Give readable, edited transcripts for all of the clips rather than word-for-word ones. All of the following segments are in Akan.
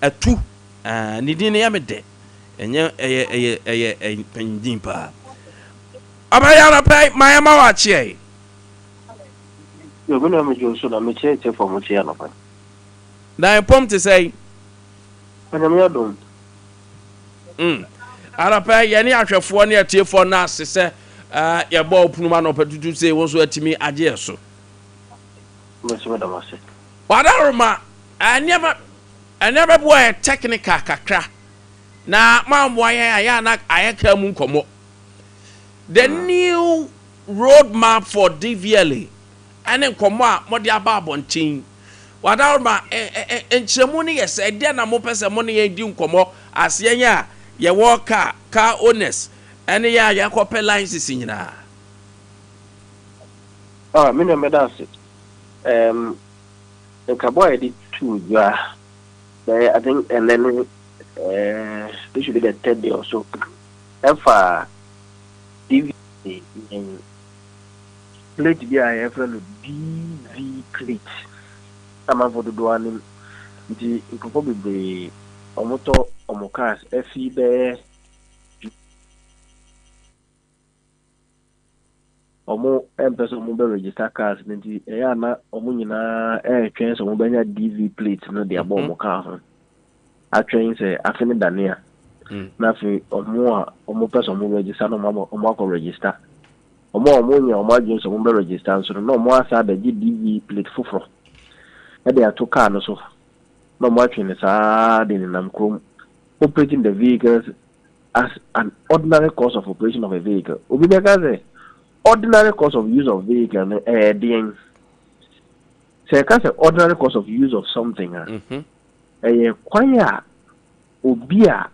atu ni din ya me de enye eye pendin pa abaya na pai my ma wa chie yo go na me jo so na me che for mo che na pa na pom te say ana me adom ara pai ye ni ahwefo ne atiefo na asese ye ba opunuma no patutu say won so atimi age so me se da mase wadaruma anema boy technical kakra na mambo ya na ayaka mu nkomo the new roadmap for DVLA ane nkomo a modi aba abontin wadaruma enchemu ni yes e de na mo pese mo ne ye di nkomo asenya ye worker car owners ene ya yakope licenses nyina me no me da se the cowboy did two, I think, and then this should be the third day or so. And for DV plate be I have a DV plate. I'm for the one the probably Omoto Omokas FE there. Omo person mo be register cars nti ya na omo nyina twen so mo benya DV plate no de abo mo car ho atwen se afene dania na fi omo person mo register no mo akọ register omo nya omo agye so mo be register so no mo asa da DV plate foforo e de ato car no so no mo atwen sa de nam krom operating the vehicles as an ordinary course of operation of a vehicle obi be ka say ordinary course of use of vehicle being say can ordinary course of use of something kwanya obia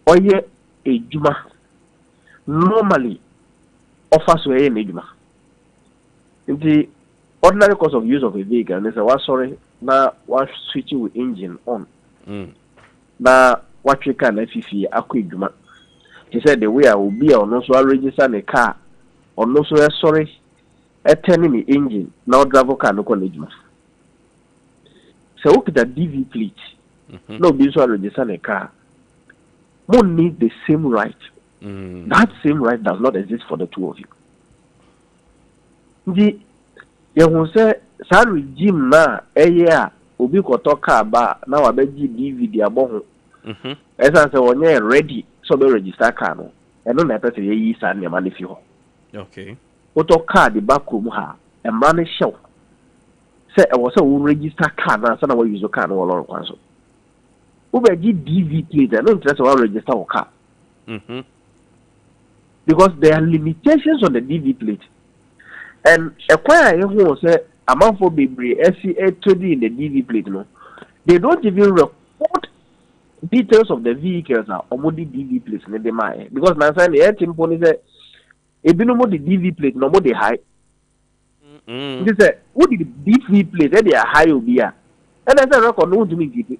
oye ejuma normally offers we ejuma the ordinary course of use of a vehicle and say what sorry na what switching with engine on na what we can fifi akọ ejuma he said the way obia no so register the car or no so sorry turning the engine now driver car no college so look at the DV plate no be so register a car one need the same right that same right does not exist for the two of you the you say sa regime na eya obi ko to car ba na wa beji DV dia bo ho esa say onye ready so be register car no eno na person yi sa ne ma le fi ho. Okay. Auto car the back room ha and run a show. Say I was a register car now, son of use a car no long one so. Who be DV plate? I don't just want to register a car. Because there are limitations on the DV plate. And a choir who say amount for baby SCA 20 in the DV plate, no. They don't even report details of the vehicles now or more DV plates in the mind. Because now the air team pony say ebi no mo the DV plate no mo the high. They say what the DV plate they are high obi a. And I say record no to me give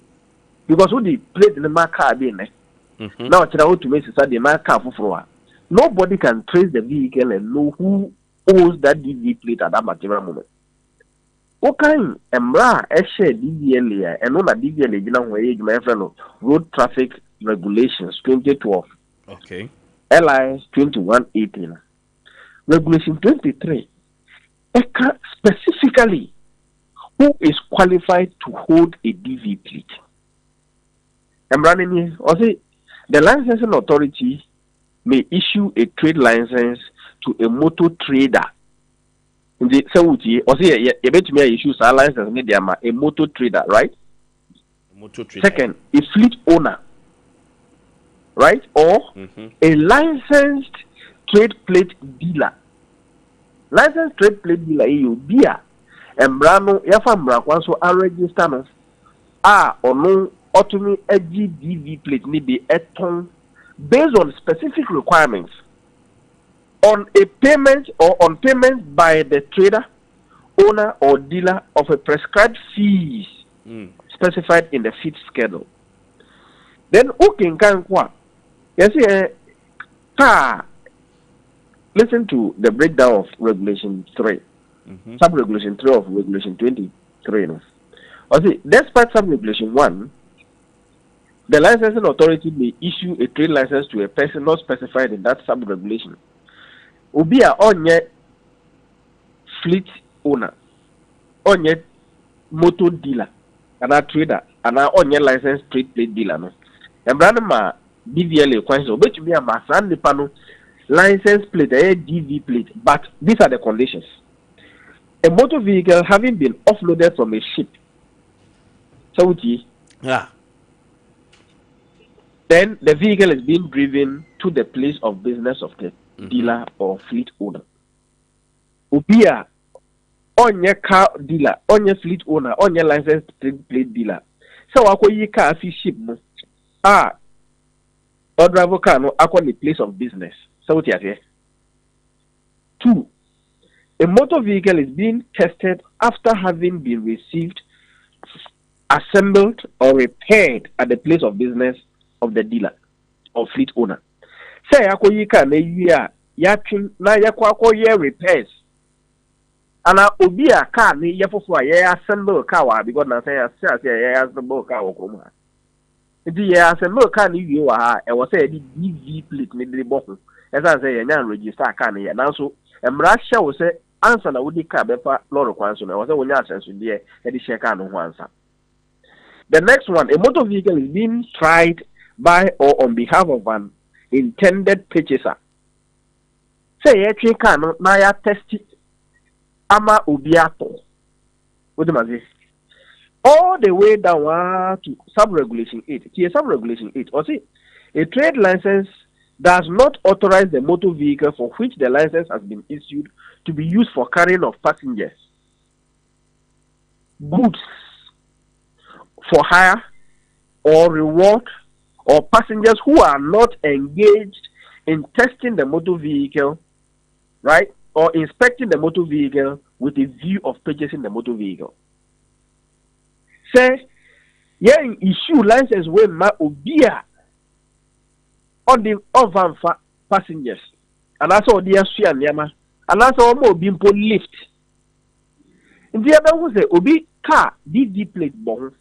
because who the plate in the mark car be na. Now tell how to make say the mark car for nobody can trace the vehicle and know who owns that DV plate at that particular moment. Okay, emra share DVLA and no na DVLA gina ho e my friend road traffic regulations 2012. Okay. LI 2118. Regulation 23 specifically who is qualified to hold a DV plate. I'm running here. Also, the licensing authority may issue a trade license to a motor trader. In the Saudi, also, you bet me issue a license a motor trader, right? Motor trader. Second, a fleet owner, right? Or a licensed trade plate dealer. Licensed trade plate dealer you beer and brano yafa mrakwan so register no or no autonomy DV plate need be eton based on specific requirements on a payment or on payment by the trader, owner or dealer of a prescribed fees specified in the fee schedule. Then who can what? Yes, car. Listen to the breakdown of Regulation 3. Sub-Regulation 3 of Regulation 23. No? See, despite Sub-Regulation 1, the licensing authority may issue a trade license to a person not specified in that sub-regulation. Ubia onye fleet owner, onye motor dealer, and a trader, and a onye licensed trade plate dealer. No, and brandma DVLA question, but you be a masan the panel license plate, a DV plate, but these are the conditions. A motor vehicle having been offloaded from a ship. So, yeah. Then the vehicle is being driven to the place of business of the dealer or fleet owner. Ubia, onye car dealer, onye fleet owner, onye licensed plate dealer. So, ako car fi ship no. Or driver car no ako the place of business. So, what you say? 2. A motor vehicle is being tested after having been received, assembled, or repaired at the place of business of the dealer or fleet owner. Say ako yika na year yakin na yakwa year repairs. Ana obi a car ni yefofo a ye assemble car wa because na say ye assemble car wo kom ha. Ndi ye assemble car ni wie wa ha e wo say di DV plate ni de boko. E say ye nya register car ni ye. Nanso emra hye wo say answer na wodi car befa lorry kwan so na wo say wonya asenso de e di share car no ho ansa. The next one, a motor vehicle is being tried by or on behalf of an intended purchaser. Say, ye car no na ya testi ama ubiato. What do you say? All the way down to sub-regulation 8. Here, sub-regulation 8. Or see, a trade license does not authorize the motor vehicle for which the license has been issued to be used for carrying of passengers, goods, for hire, or reward, or passengers who are not engaged in testing the motor vehicle, right, or inspecting the motor vehicle with a view of purchasing the motor vehicle. Say, yeah, issue license with ma obia on the van passengers, and that's all the issue and yama, and that's all more being put lift. In the other was a obi car DD plate bomb.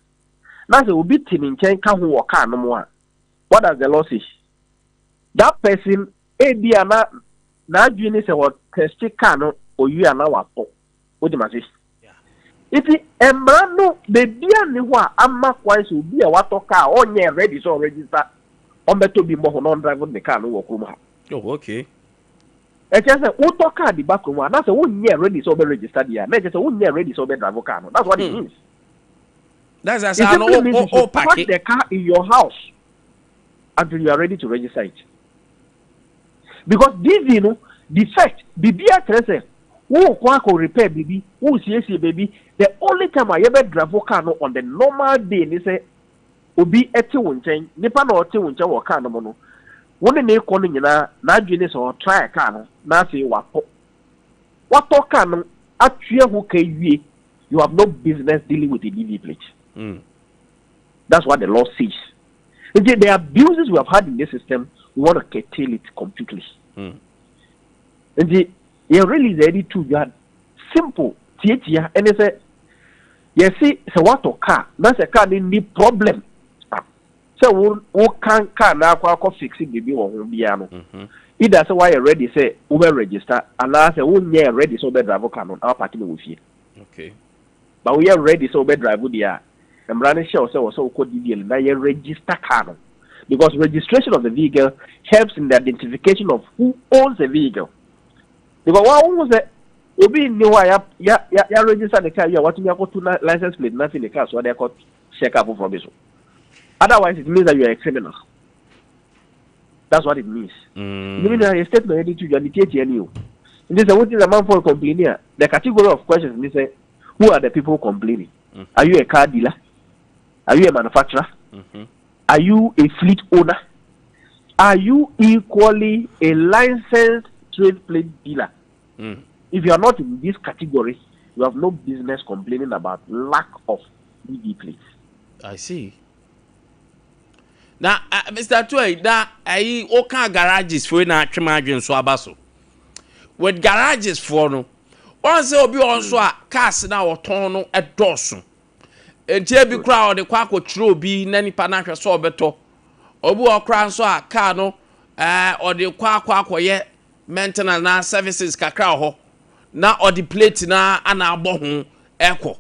Now will be in chain can who car no more. What does the law say? That person na juni say what test car no or you are now what do you say? If the embrano the dear ni wa amma kwise will be a what car on ye ready so register on better be more non driving the car no work. Oh, okay. It's just a auto car the back room. That's a 1 year ready so be registered here. That's a 1 year ready so be driver car. That's what it means. That's as an old packet. Put the car in your house until you are ready to register it. Because this, you know, defect, BB at who can repair baby, who see baby. The only time I ever drive a car on the normal day, they say, Obi eti wunchen, nipa na oti wunchen wa car no mono. Wone ne calling na jini so try car no, na say wapo. Wapo car no, atue who can you have no business dealing with the DV plate. That's what the law says. The abuses we have had in this system, we want to curtail it completely. And you really ready to you had simple theater and they say, you see, so what a car, that's a car in the problem. So we can car now fix it the bill or piano. Either so why you ready say Uber register and I say 1 year ready so bed driver can on our party with you. Okay. But we are ready so bed driver there. And running show so called DVL now you register car because registration of the vehicle helps in the identification of who owns the vehicle. Because what was it? Obi knew why ya register the car, you are watching your license plate, nothing the car, so they called check up for this. Otherwise, it means that you are a criminal. That's what it means. You mean a statement ready to indicate you. And this is what is a man for complaining. The category of questions they say, who are the people complaining? Are you a car dealer? Are you a manufacturer? Are you a fleet owner? Are you equally a licensed trade plate dealer? If you are not in this category, you have no business complaining about lack of DV plates. I see. Now, Mr. Toy, that I oka garages for na trimagin so abaso. With garages for no, once there will be also a cars now or tono at Dawson. entie bi kra o de kwa akotro bi na nipa na hwe so obeto obu okra nso a car no o de kwa akoye maintenance na services kakra ho na o de plate na ana abo ho eko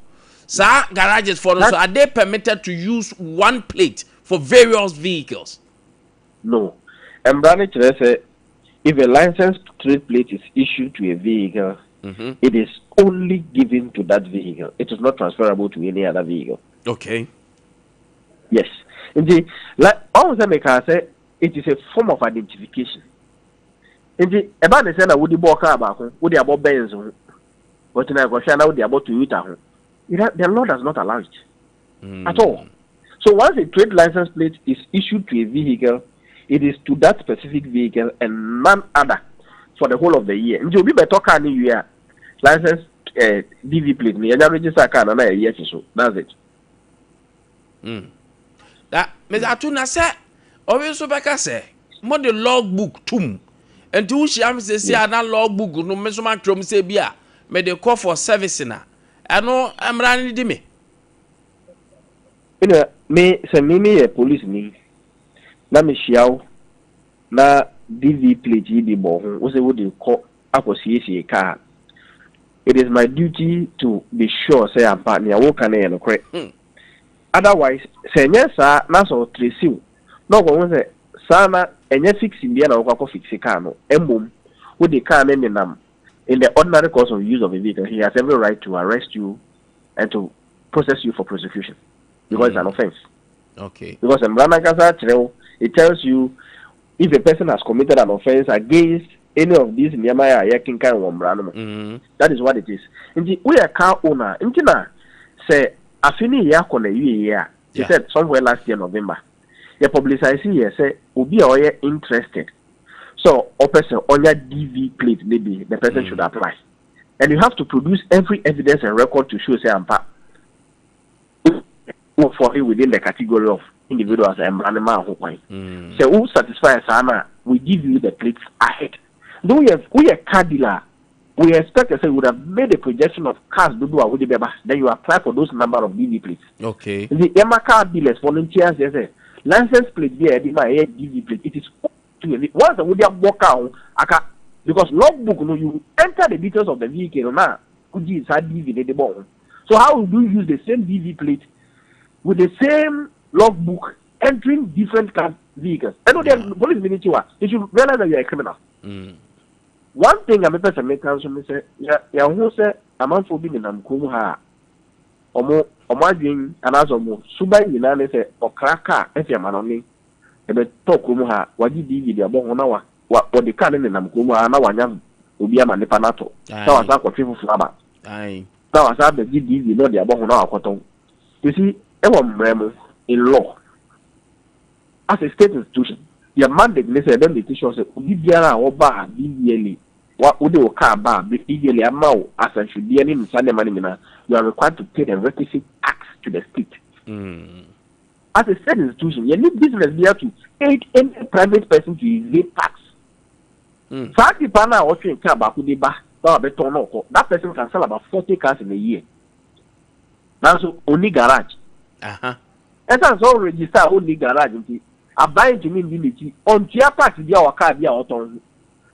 sa garages for so are they permitted to use one plate for various vehicles? No. And Brani say if a licensed trade plate is issued to a vehicle, it is only given to that vehicle. It is not transferable to any other vehicle. Okay. Yes. Indeed, like all the makers say, it is a form of identification. Indeed, about the same would the book about would the about Benz, but now go shine out the about Toyota. The law does not allow it at all. So once a trade license plate is issued to a vehicle, it is to that specific vehicle and none other for the whole of the year. And you'll be better car in year license DV plate. Me and register car na a year so. That's it. That me atuna say obi so beka say mo the logbook tum. And to she am say na logbook no me so ma trom say bia me dey call for service na. Ano amra ni di me. Me say me a police ni. Na me shiaw na DV plate yi bi bo ho wo say wo dey call akosiesie car. It is my duty to be sure say am pa ne wo kan e no kre. Otherwise say nya sa na so trace no go say sa na enya fixing bia na wo kwa fix car no embom wo dey car na nam in the ordinary course of use of a vehicle. He has every right to arrest you and to process you for prosecution because it's an offense. Okay. Because it tells you if a person has committed an offense against any of these Nehemiah that is what it is. Indeed, we are car owner. Say Afini Yakone year. He said somewhere last year November. The publicized here say Ubi or interested. So a person on your DV plate maybe the person should apply. And you have to produce every evidence and record to show say ampa for him within the category of individuals and animal who so who satisfies Sana, we give you the plates ahead. Though we are car dealer, we expect to say we would have made a projection of cars do with the baby, then you apply for those number of DV plates. Okay. The Emma car dealers volunteers they say license plate there my DV plate. It is once the would walk out because logbook no you enter the details of the vehicle now could inside DV the ball. So how do you use the same DV plate with the same logbook entering different car vehicles? I know the police ministry you should realize that you are a criminal. One thing I'm a person make answer me say ya who say a man for being in Amkum ha omo adwin anazo mo suban nyina ne say okraka efia manoni e be talk mu ha wadi DV dia bo ho na wa the car in Namkum ha na wanya obi ama nipa nato na wa sa kwotwe fufu aba na wa sa be DV no dia bo ho na akoton. You see in law as a state institution your mandate they say then the teacher say obi biara oba DVL what would you car ba DVL amount as and should be any Sunday money you are required to pay the requisite tax to the state. As a state institution you need business there to aid any private person to evade tax. Fact the partner or train car ba could ba that person can sell about 40 cars in a year. That's only garage. And that's all register only garage. I buy to me limit on tier parts the our car be out on.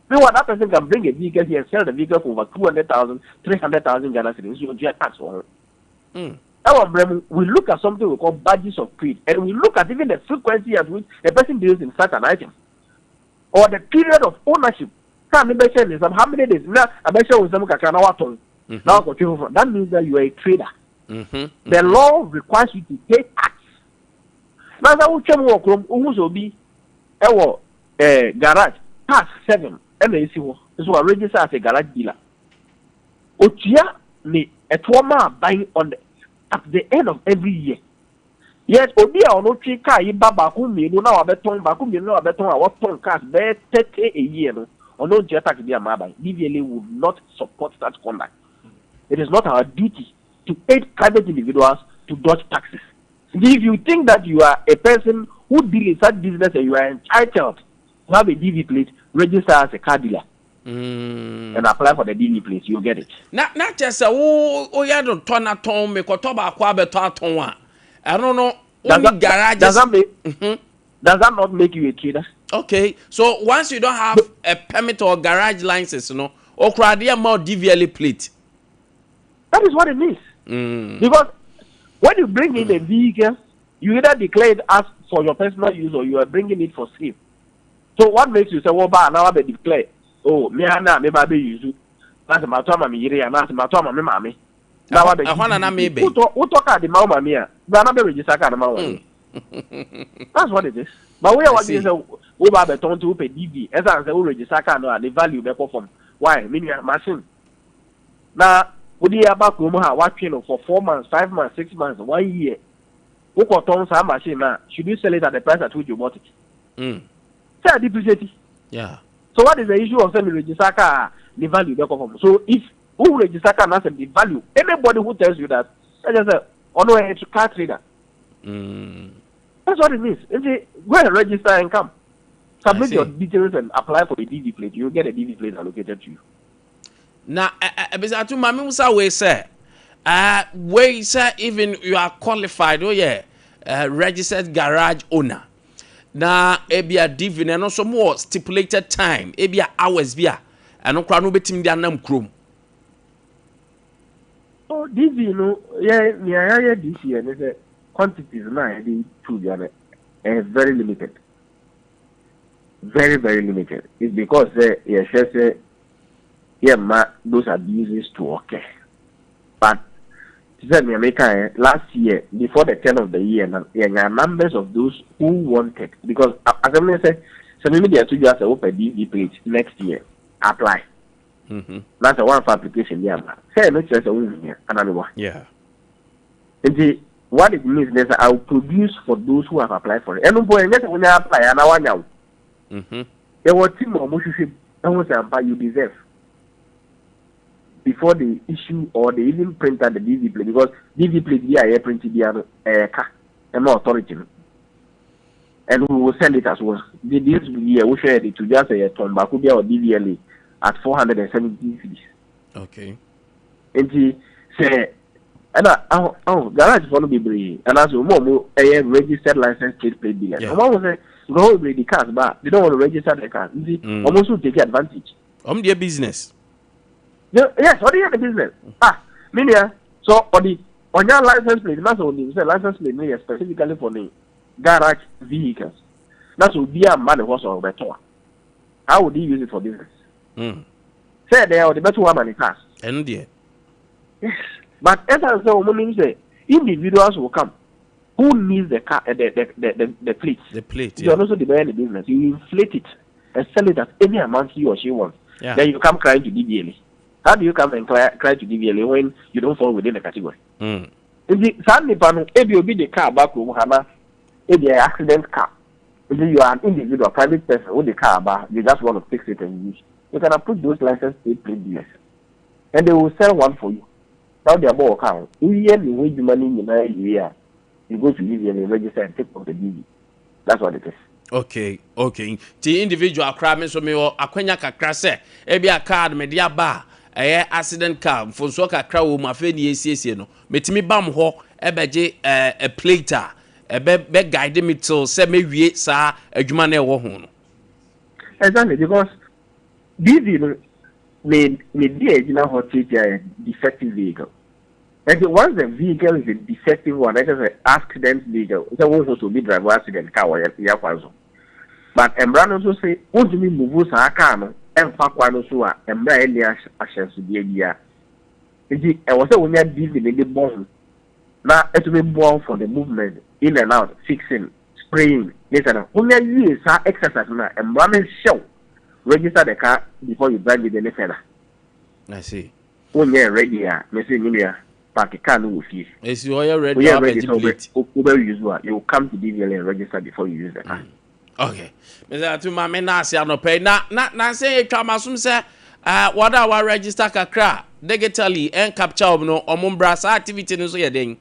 Then what that person can bring a vehicle here and sell the vehicle for over 200,000, 300,000 Ghana cedis. You get tax on it. We look at something we call badges of creed, and we look at even the frequency at which a person deals in such an item, or the period of ownership. How many days? Now I bet you some now that means that you are a trader. The law requires you to pay tax. Now that we can walk from Umuzobi, garage tax 7. This was registered as a garage dealer. Otia me a twama buying on at the end of every year. Yet Obia or no tree car baba whom you know about ton bakum you know about ton what ton cars bear 30 a year or no jet tax be a mabai. DVLA would not support that conduct. It is not our duty to aid private individuals to dodge taxes. If you think that you are a person who deals in such business and you are entitled to have a DV plate, register as a car dealer and apply for the DV plate, you'll get it. Not just a you don't turn a ton, make a toba quabe ton. I don't know. Does Only garages. Does that not make you a trader? Okay, so once you don't have a permit or garage license, you know, or crowd more DVLA plate. That is what it means. Because when you bring in a vehicle, you either declare it as for your personal use or you are bringing it for sale. So what makes you say, well, now I declare, oh, me and I may use it. That's my time, I'm here, and that's my time, I'm mammy. Now I maybe. Who talk at the mama mia? But I'm register at the mama. That's what it is. But we are what is a over the ton to pay DV. As I say, we register and the value they perform. Why? Meaning machine. Now, would you have back watching for 4 months, 5 months, 6 months, 1 year? Who got on some machine now? Should you sell it at the price at which you bought it? Say depreciate. Yeah. So what is the issue of selling register car? The value they perform. So if who register car has the value, anybody who tells you that, I just say, on a car trader. That's what it means. Go and register and come. Submit your details and apply for the DV plate. You'll get a DV plate allocated to you. Now, Abisa, Mami Musa, we say, even you are qualified, registered garage owner. Now, a divine and also more stipulated time, hours via, and no crown betim the anam chrome. Oh, DV, you know, yeah, this year, and the quantities now, they are very limited. Very, very limited. It's because those abuses to okay. But last year, before the turn of the year, there are numbers of those who wanted, because as I said, so maybe they are to just open DV plate next year, apply. That's a one for application. Say no choice here, another one. Yeah. And what it means is that I will produce for those who have applied for it. And when I apply, and I want now. There was team of motion you deserve. Before they issue or they even print out the DV plate, because DV plate here printed the car and no authority, and we will send it as well. This year we share it to just a Tombakubia or DVLA at 470 fees. Okay. And he say, and garage for no be brave, and as more a registered license plate dealer. And one was say, go bring the cars back. They don't want to register the car. You see, almost to take advantage. Their business. Yes, what do you have the business? Minia. So on your license plate, that's only license plate made specifically for the garage vehicles. That's would be a man horse or better. How would you use it for business? Say they are the better one in the cars. And yes. But as I say, individuals will come. Who needs the car, the plates? The plate. You are also the buyer in the business. You inflate it and sell it at any amount he or she wants. Yeah. Then you come crying to DVLA. How do you come and cry to DVLA when you don't fall within the category? In the Sunday panel, if you be the car back home, if you are accident car, if you are an individual, private person with the car back, you just want to fix it and use. You can approve those license plate dealers, and they will sell one for you. Now they are more account. You wage money in a year. You go to DVLA and register and take off the DV. That's what it is. Okay. The individual crime so me or akwenya kakra se e bia card me dia ba accident car for so kakra wo ma fe ni esiesie no metimi bam ho e beje a plater e be guide me till se me wie sa adwuma na e wo ho no. Exactly, because DV me dia ejina ho teacher defective vehicle. And once the vehicle is a defective one, that is an accident vehicle. It's also to be driver accident car or yakwazo. But Embran also say, what do we move sa car and Fakwano Sua, and Brian Ashes to the idea. I was a winner busy in the bone. Now it will be born for the movement, in and out, fixing, spraying. Yes, and only years are exercise now, and Brahmin show. Register the car before you drive with any fella. I see. When you're ready, Mr. Milia. Is you are ready? We are ready to you come to DVLA and register before you use the car. Okay. Mr. Tuma Menasi no pay. Na say Tramasum say what our register kakra digitally and capture no omumbra activity no so ye den.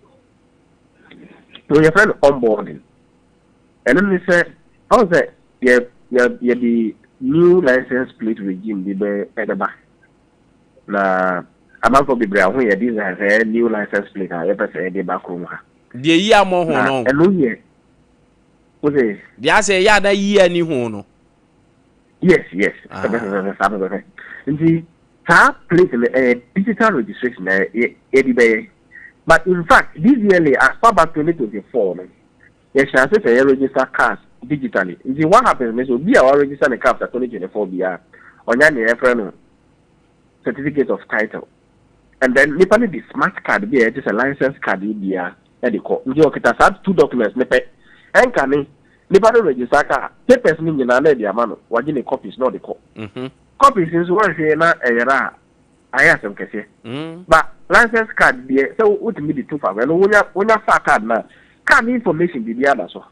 So your friend onboarding. And then they say, how say the new license plate regime the at the back. Na amount of the brown here, these are new license plate. I ever say the back room. The year more hono. And no year. Was it? The answer ya da year ni hono. Yes. And the car place a digital registration but in fact, this yearly as far back 2024, yes, I say register cars digitally. See what happens is we are register the car after 2024 BR on your friend certificate of title. And then Nepali the smart card be just a license card BR that they call. You can have 2 documents and can Nepali register car papers mean you know the amount what the copies not the call. Copies is one say na era I have some case. But license card be so what me the 2 for when you card now card information be the other so.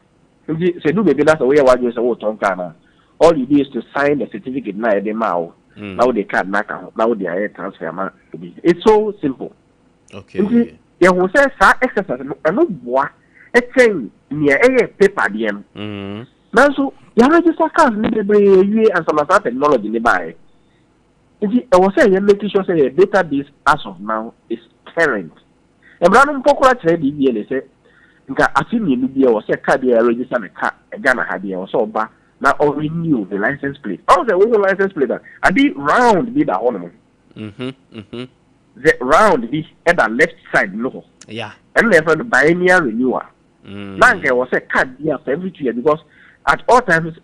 Say do baby that's the way what you say what on car all you do is to sign the certificate now the mao. Now the card now the air transfer it's so simple. Okay. Yeah, who says exercise and no boy a thing near a paper DM. Now so you register cars you and some other technology nearby. I was saying you're making sure say a database as of now is current. And Brandon Pokora trade they say I think you be or say card register a car a Ghana had or so ba now or renew the license plate. Also the license plate I did round be the ornament. The round be at the left side logo. Yeah. And therefore the biennial renewal. Now there was a card here for every 2 years because at all times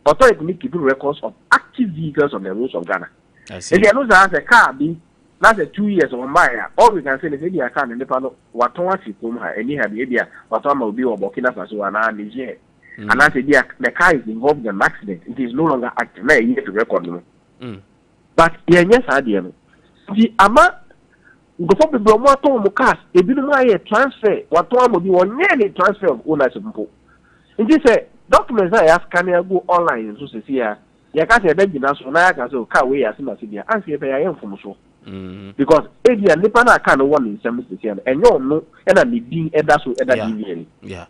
authority need to do records of active vehicles on the roads of Ghana. If you know that a car be that's a 2 years or buyer, all we can say is maybe I can in the panel what one come and you have maybe what one will be or Burkina Faso and Niger. And I said the car is involved in an accident, it is no longer active. Now you have to record. But yes, I did. The amount before the Bromo cars, a bit of transfer, what one will be on nearly transfer of ownership. And this documents I ask can I go online so see here. You can't say that you know, so now I can say, car way as soon as you are, if I am from so. Because if you are Nipana can one in some station, and you know, and I'm being that's what yeah.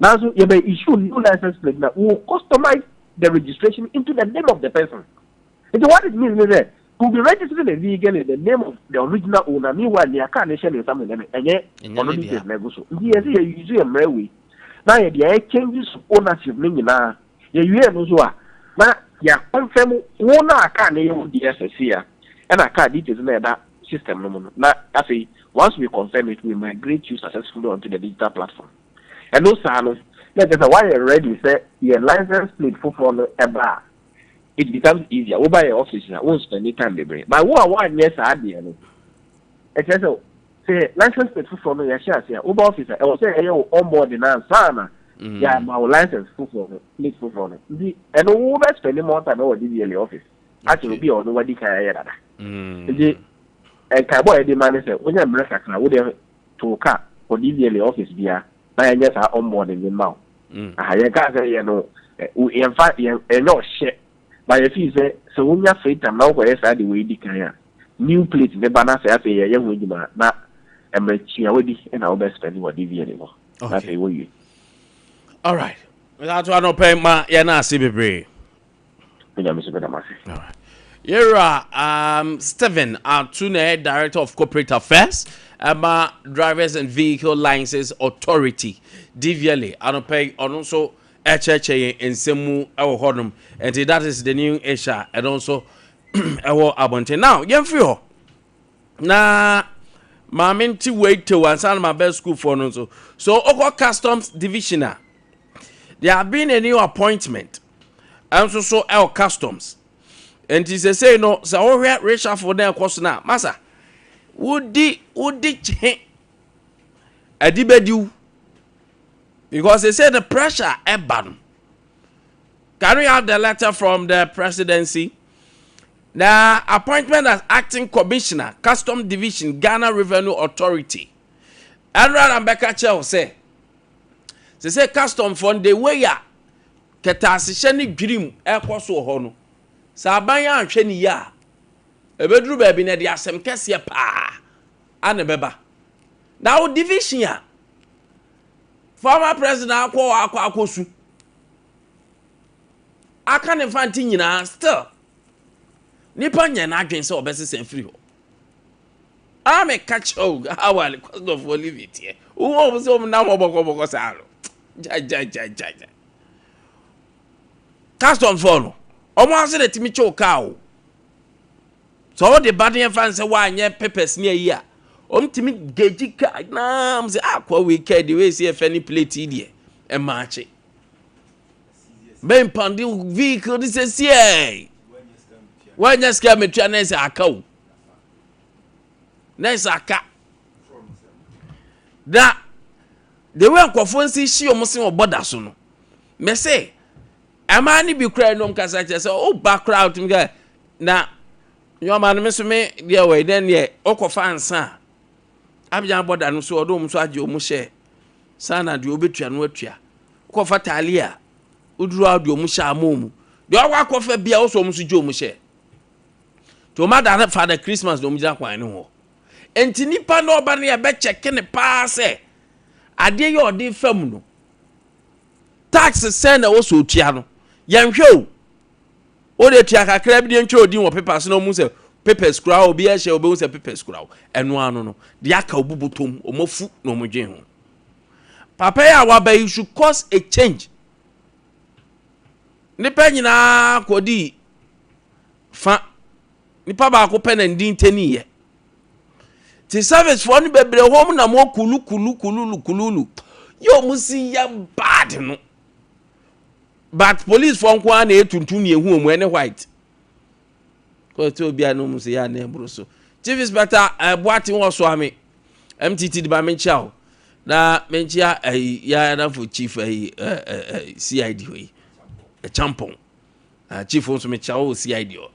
Now, so you may issue new license plate that will customize the registration into the name of the person. And what it means is that will be registering the vehicle in the name of the original owner. Meanwhile, the account is something and yet, on this negotiation. Yes, you use a railway. Now, the changes of ownership meaning now, you hear no so. Now, yeah, confirm one account name the SSC and a card details in that system. Now, I say, once we confirm it, we migrate you successfully onto the digital platform. And no, sir, let us why already say your license plate for a bar. It becomes easier. We buy an office, I won't spend any time they bring. But what yes, I did. It says, say, license plate for me, yes, Uber officer, I will say, hey, on board in Ansana. Yeah, my license for me, and who best spending more time over the office. Actually, be on nobody can hear that. And Cabo, the man said, when I'm I would have to car for the office beer. I just are on board in the mouth. I can't say, you know, in fact, you know, shit. But if you say, so when you're free time now, where I the way the career. New plates, the banner say, a young woman, not a mature and I'll best spend what DV anymore. That's a way. All right. Without one open, ma, you're not see me. All right. You're Stephen, our Tune, Director of Corporate Affairs, Drivers and Vehicle Licenses Authority, DVLA, and pay on also HHA and Semu our Hodum, and that is the new Asia, and also our Abonte. Now, young few. Now, my minty wait to one son my best school for no so Oko Customs Division. There have been a new appointment, and so our customs. And he say no, so we Richard for them course now. Massa, would change a dibedu because they say the pressure ban. Can we have the letter from the presidency? The appointment as acting commissioner, Custom Division, Ghana Revenue Authority. Adra and Becca Chell say, they say custom fund the way ya ketasisheni dream ekwaso ho no. Sabanya anhwe ni ya. Ebedru ba bi na de asem kese pa. Ane beba. Now division ya. Former president akwakosu. Aka ne fanti nyina still. Nipa nya na adwen se obese sem free ho. I'm a catch hog. How will cost of leave it here? Who was home now? Ja. Custom follow. Almost let me choke cow. So the body fans say why nye peppers near here. Timi geji ka na say akwa we care the way see if any plate here and march it. Ben pandi vehicle this is here. When you scare me to an cow. Nice aka. That the way Kwafonsi she almost no border so no. Me say amani bi cry no kasa say oh background me guy na your man me so me there way then ye okofa ansa Abia border no so odom so age omu share sana de obetua no atua okofa talia uduru ade omu sha amomu de okofa bia wo so omu so je omu share to ma da Father Christmas no mu ja kwan ne ho enti nipa no oba ne be check ne pa se ade ye ode fam no tax send na wo so tua no yanhwe o de tua kakra bi de ntwe odin wo papers no mu se papers kura obi a she obi wo se papers kura eno anu no de aka obubutom omofu na omodwe ho papa ya wa ba you should cause a change nipa nyina kodi fa nipa ba ko pe na ndin tani ye ti service for ni bebre home na mo kululu yo musi ya bad no but police for nkwa na etuntum ne ehu omu ene white ko to bia no musi ya na ebro so chief inspector boati wo so ame MTT di ba menchao na menchia ya na for chief CID hoyi champon chief so menchao CID o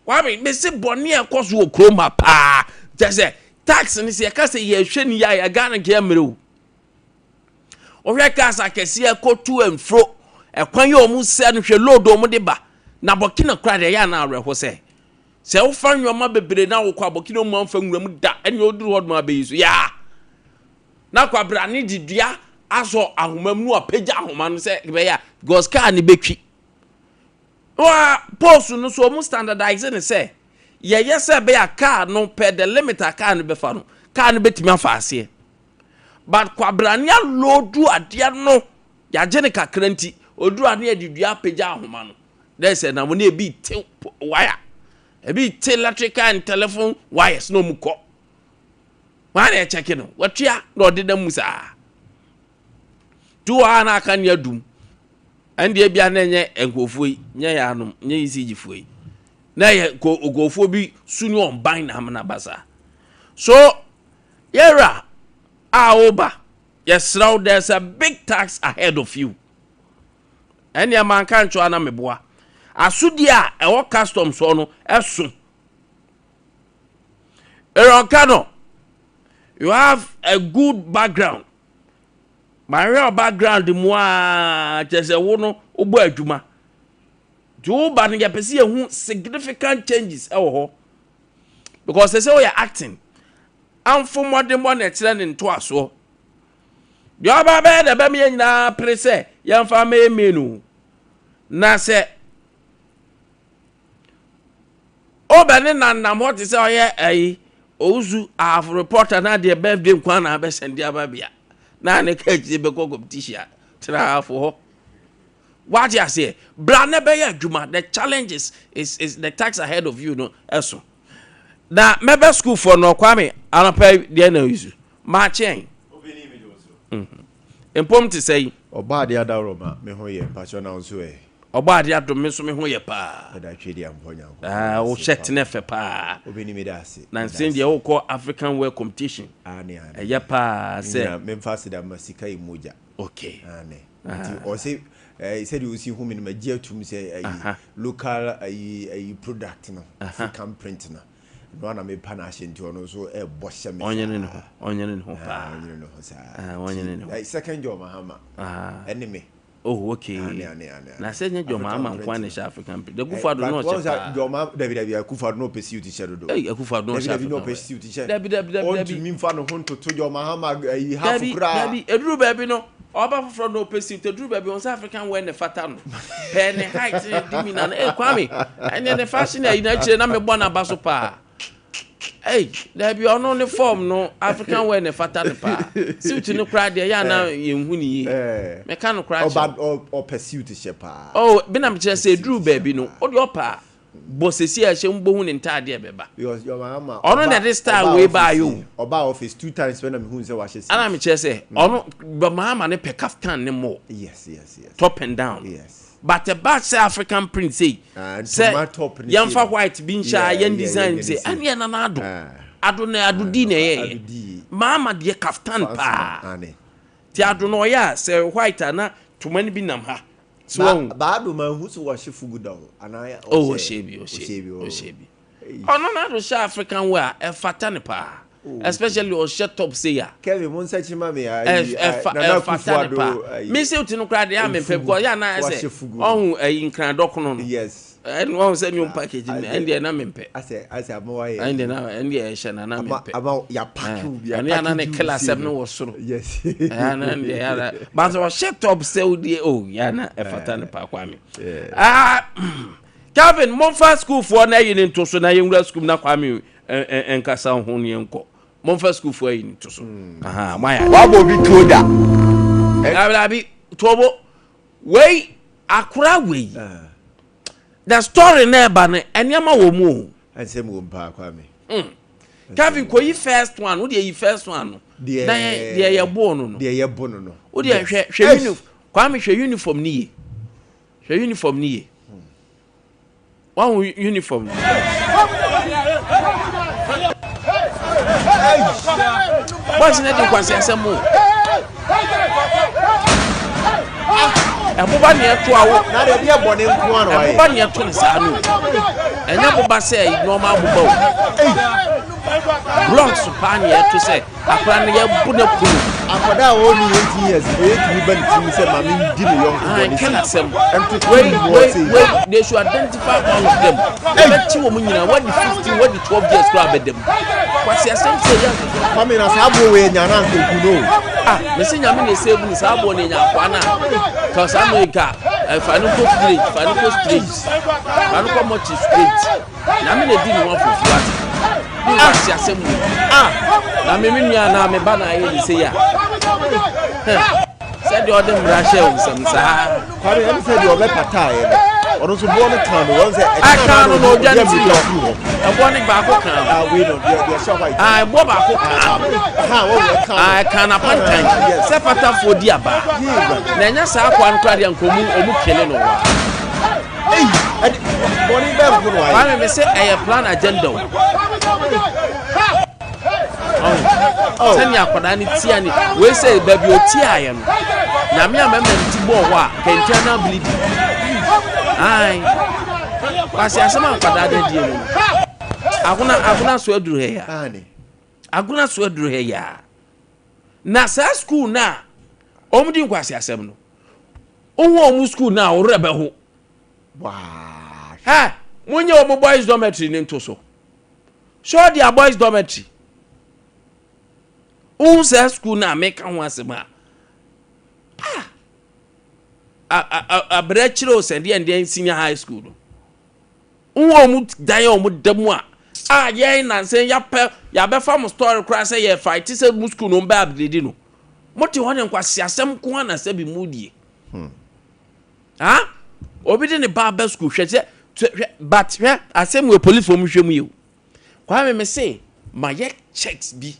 Kwame me se boni ekoso okroma pa just tax ni se ka se ye hwe ni ya Ghana ke amere o ohwe kasa kese ekotu emfro ekwan ye omu se no hwe load omu de ba na bokina kra de ya na areho se wo fa nwoma bebre na wo kwa bokina omu amfa nwuram da ene oduru hod ma be yiso ya na kwa bra ni didua aso ahomam nu apagya ahoma no se be ya goska ni betwi wa post no so omu standardize ne se ye se be ya car no per the limiter car no be fa no car no betimi afa ase but kwa brania lodu ade no ya je ne kakranti oduru ane adidua apagya ahoma no there say na mo na ebi te wire ebi te electrical and telephone wires no mu ko ma na check no watua na odeda musa tuwa na kan ya dum ande bia na nye enkofuyi nye ya anum nye isigifuyi na ye ogofo bi sunu on ban na amna basa so yera aoba yes now there's a big tax ahead of you any man kan cho ana meboa asudi a ewo customs no eso eronkano you have a good background my real background moi just wo no ogbo adwuma do ba no yapese ehu significant changes ewo ho because they say we are acting amfo modern na tire ne nto aso de oba be de ba me nyina prese yamfa me menu na se obene nanam what say oye ozu have reporter na de birthday nkwan na be send ababia na ne kaji be ko competition tra afo ho what you say bra na be ya dwuma the challenges is the tax ahead of you no eso na mebe school for no Kwame anapa de na isu ma chen obeni me do so empom to say oba de adaro ma me ho ye pacho na nso oba de adom me so me ho ye pa da twedi amponya o shet na fe pa obeni me da ase na nsin de wo call African wear competition ane ye pa say me mfase da masika imoja okay ane o say said you see whom in my dear to say local product no African print no no na me panache nti ono so e bosha me onye ne ho pa onye ne ho second job mahama enemy oh okay na second job mahama nkwane sha African print de kufado no chepa joma David kufado no pesi uti do kufado no sha no pesi uti che David on to me fa no honto to joma mahama half kra David eduru baby no oba foforo no pesi uti eduru baby on South African wear ne fata no pen height di mi na Kwame ene ne fashion e na chire na me bo na baso pa Hey, there be on the form no African wear ne fata ne pa. Suit no cry there ya na yenhuni ye. Me kan no cry. Or pursue to shepa. Oh, be na me say Drew baby no. O de opa. Bosesi a hye mbo hu ne ntade beba. Because your mama. Ono na this style we buy you. Oba office 2 times when I'm hu say wa hye. Ana me say ono ba mama ne pe kaftan ne mo. Yes. Top and down. Yes. But a bad say African print say yamfa white bin sha yan design say ani na na ado na ado di na ye mama de kaftan pa ti ado no ya say white na to mani bi nam ha so ba do man hu so wa hye fugu daw anaya o shebi ono na do sha African wear e fata ne pa especially or shut up say ya Kevin mon say chima me na fata ne pa me say uti no kra de ya me pe because ya na say ohun nkran dokono no yes and one say new package and dey na me pe ase amawa ye and dey na and dey she na me pe about ya package ya and ya na ne class 7 no was soro yes and dey ya but so shut up say odi ya na e fata ne pa Kwame Calvin Monfa school for na yin to so na yin school na Kwame enkasa ho ne enko Monfa school for yin to so aha maya wa bo bi toda abi tobo wey akura wey the story na ba ne eniama wo mu ansem wo mpa Kwame Calvin ko yi first one wo de yi first one no de ye bo no no wo de hwe uniform Kwame hwe uniform ni ye one uniform boys na dey kwase asemo eboba ne to awo na de dey bone nko an wa eboba ne to ne sa no enya boba say normal boba o blocks pa ne to say akra ne ye bu na kunu akoda o ni 20 years e ti ban ti say mami di ne yon ko kill them and to wait they should identify all of them bet you wo nyina what the 15 what the 12 years crowd bet them kwasi asem say yes Kwame na sabo we nya na nko no me say nyame na say bu sabo ne nya kwa na cause America fanuko street fanuko much street nyame na di ni one for flat ni kwasi asem na me nua na me ba na ye say ya said the other Russia some sa Kwame em say the obe pataye no so bo no kan no say I can no janti e bo ni ba ko kan we no they show white bo ba ko kan wo kan I can apantan say pata for di aba na nya sa akwa nkra de nkomu omu kele no wa boni be ko no Kwame me say e plan agenda sani akwada ni tia ni we say baby o tia ye no nyame amema nti bo ho a kentana bleeding ai kwasi asema akwada de die no aguna so aduru he ya aguna so aduru he ya na sa school na omudi kwasi asem no owo omu school na o rebe ho ha munye omu boys dormitory ni nto so show their boys dormitory unsa school na make kan wasema abrechiro sende and senior high school unwo mu dan o mu damu ye na say ya be fam story cry say ye fight say mu school no be upgrade no moti won kwasi asem ko na say bi mudie obi de ne ba school hwe but hwe asem we police for mu hwe mu ye kwa me say my checks bi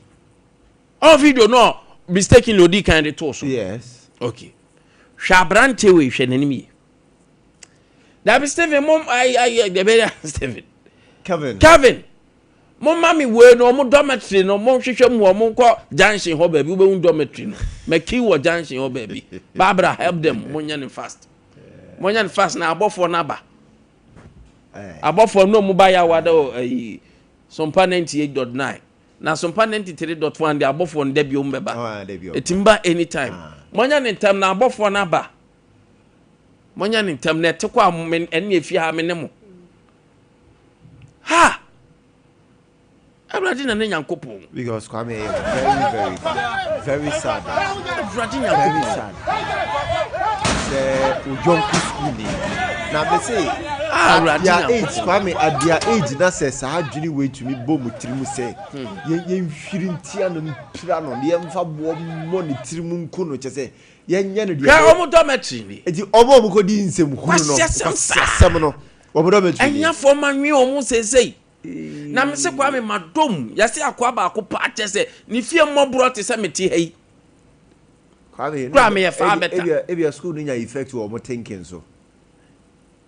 all video no mistaken odi kind of torso yes okay shabrante we hwe nanimi da be Steven mom I the better Steven Kevin mom mami we no mo dormitory no mo hwehwe mu mo ko junction ho ba bi be dormitory no maki wo junction ho ba bi Barbara help them monya ne fast na abofo na ba abofo no mo ba ya wada Sompa 98.9 na Sompa 93.1 de abofo no debio mbeba etimba anytime monya ne time na abofo na ba monya ne time na etekwa enne efi ha me ne mo ha Abradi na nyankopon because Kwame very sad Abradi nyankopon say ujonku school ni Now me say at their age, Kwame, at their age, that says how do you wait to me boom with Trimu say ye feeling tian plan on the emfa money Trimu kuno say yen omodometri eti omo ko di nsem hunu no omodometri enya for manwe omo say na me se Kwame madom yase akwa ba ko pa che ni fie mmobro te se meti hei Kwame ye fa beta e school nya effect wo mo thinking so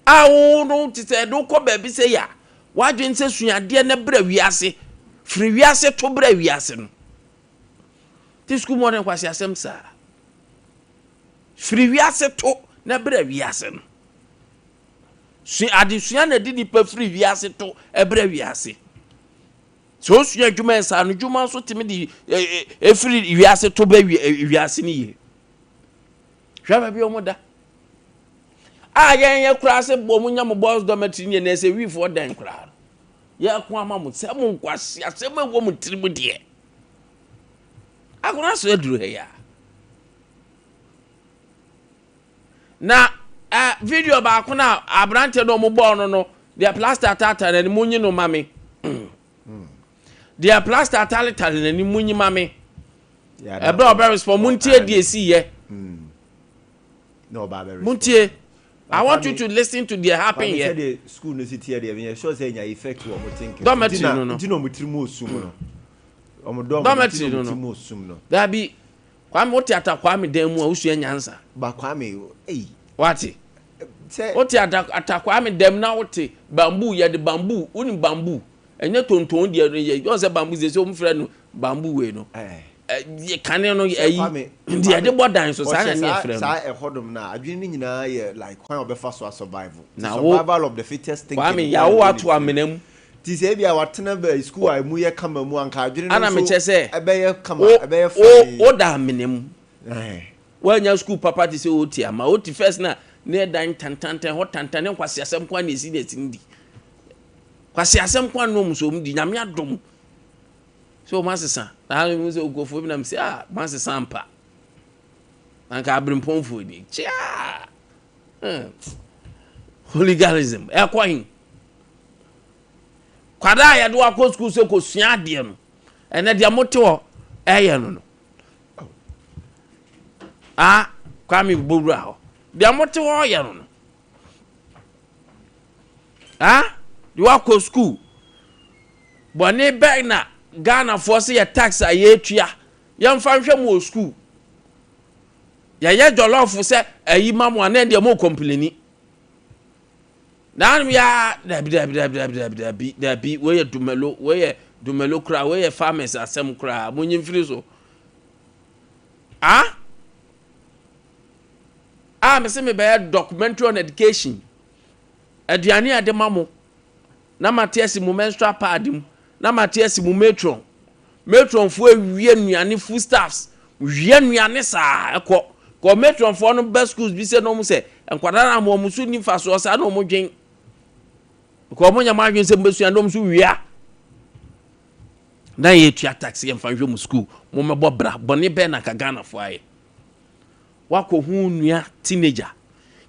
no te se do ko ba bi se ya wadwen se suade na bra wiase firi wiase to bra wiase no ti school mo ne kwase asem sa firi wiase to na bra wiase no si adisua na didi pa firi wiase to ebra wiase so sua dwuma sa no dwuma so timi di firi wiase to ba wiase ni ye hwa ba bi omoda yen kura se bomu nya mo boss dormitory ni na se wi for den kura ya ko ama mo se mo nkwase ase mo wo mo tirimu de akuna so eduru he ya na video ba akuna abrante no mo bo no dia plaster tata na ni munyi no mame dia plaster tata na ni munyi mame e bra oba respond muntie die si ye no ba respond muntie I want you to listen to the happen here. The school no city here dey sure say nya effect wo mo thinking. Dormitory no. Ntino mo tiri mo osum no. Omo dormitory mo osum no. Da bi Kwame wo theater Kwame dem mu a usua nyansa. Ba Kwame Wati. Wo theater Kwame dem na wote bamboo ye de bamboo, uni bamboo. Enye tonton de ye. You say bamboo say o mfre no bamboo we no. Ye kane no ayi ndi ade bodan so sa na ne frem sa ehodom na adwene ni nyina ye like kwan obefa so survival survival of the fittest thing Kwame ya wo ato amenam ti se bia watena ba school ai mu ye kama mu anka adwene no ana me che se ebe ye kama ebe ye fine o da amenam wanya school papa ti se o ti ama o ti first na ne dan tantantan ho tantan kwase asem kwa na esi na esi ndi kwase asem kwa no mu so mu di nyame adom so masesa na mu se ogofo bi na me se masesa ampa anka abrimponfo ni chia hooliganism ekwahin kwada ya do akọ school se ko sua ade no ene de mote ho eye no Kwame bowura ho de mote ho ye no de akọ school bone bag na Ghana force ya tax aye tua yam fa hwe mo school ya ye jollof se ayi mamu na de mo complaini dan ya dabi we dumelo kra we farmers asem kra monyi mfiri so me se me be documentary on education aduane ade mamu na matiasi mu menstrual pad mu na matiasi mu metron fo awie nuane food staffs wie nuane sa ekọ ko metron fo no best schools bi se no mu se enkwada mo musu ni fa so sa no mo dwen ko mo nya ma dwen se mbesu andom so wia na ye tua taxi en fa hwe mu school mo mebo bra bone be na ka Ghana fo aye wako hu nua teenager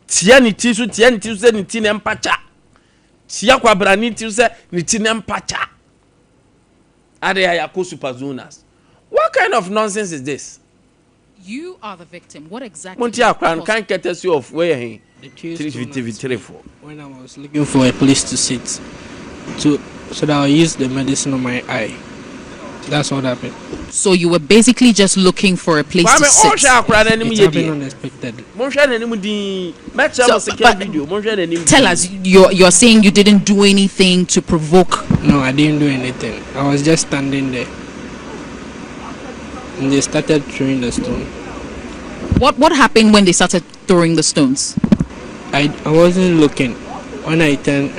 tia ni ti so se ni ti ne mpacha tia kwa bra ni ti se ni ti ne mpacha Ade Akye Superzonas. What kind of nonsense is this? You are the victim. What exactly? Montia can't get us off where he. When I was looking for a place to sit, so that I'll use the medicine on my eye. That's what happened. So you were basically just looking for a place to sit. It happened unexpectedly. Tell us, you're saying you didn't do anything to provoke? No, I didn't do anything. I was just standing there. And they started throwing the stone. What happened when they started throwing the stones? I wasn't looking. When I turned,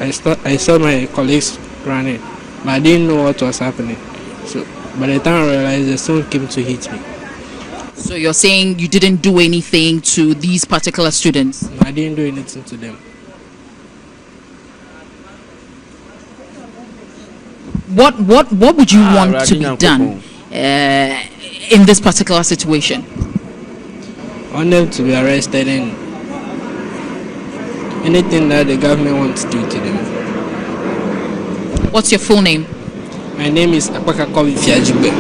I saw my colleagues running, but I didn't know what was happening. So by the time I realized, the stone came to hit me. So you're saying you didn't do anything to these particular students? No, I didn't do anything to them. What would you want to be done in this particular situation? I want them to be arrested and anything that the government wants to do to them. What's your full name? My name is Apakakobi Fiajigbe.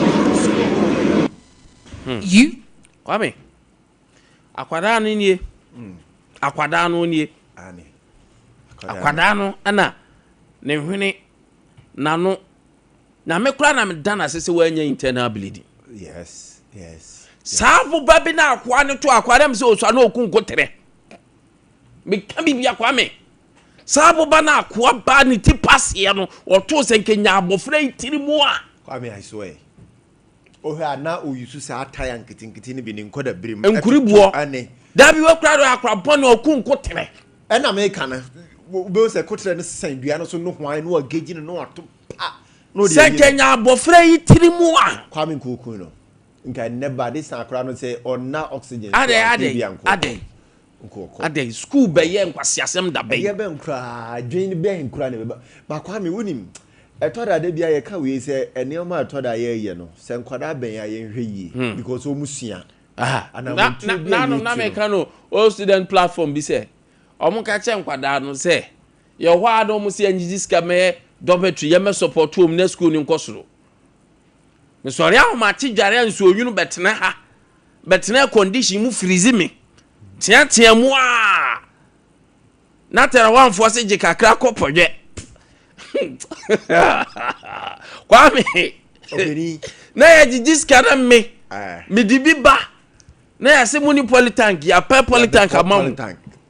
You? Kwame. Akwada no nie. Akwada no nie. Ani. Akwada no ana ne hwene nano na mekura na medana sese wanya internal bleeding. Yes. Sabu babi na akwa ne to akwada me se osua na okunkotere. Meka bibia Kwame. Sabu ba na akwa ba ne ti passe no oto se nkenya abofra itiri mu a. Kwame I swear. Oha na oyusu sa ataya nkitinkiti ne bi ne nkoda birim. Enkuribuo. Ane. Dabi we kura do akrabon na okunkotere. Ena me kana be se kotere ne sen dua no so no hwan no ageji no ato pa. No de. Se nkenya abofra itiri mu a. Kwame Nkukun no. Nka never this akra no say ona oxygen. Ade. School be ye nkwasi asem da be. Ye be nkra, adwen be nkra ne be. Ba Kwame wonim. Etoda de bia ye ka we say enema etoda ye no. Se nkwada ben ya ye nhwe yi because o musua. Na me ka no all student platform bi say. Omo ka che nkwada no say ye hwa do musia njiji ska me dormitory ye me support home na school ni nkosoro. Me sorry a ma ti dware anso onwunu betena ha. Betena condition mu freeze me. Tia mu a. Na tera wan fo se je kakra kopodwe. Kwame. Obeni. Na ya jijiska na me. Me dibi ba. Na ya se muni polytank ya pe polytank amam.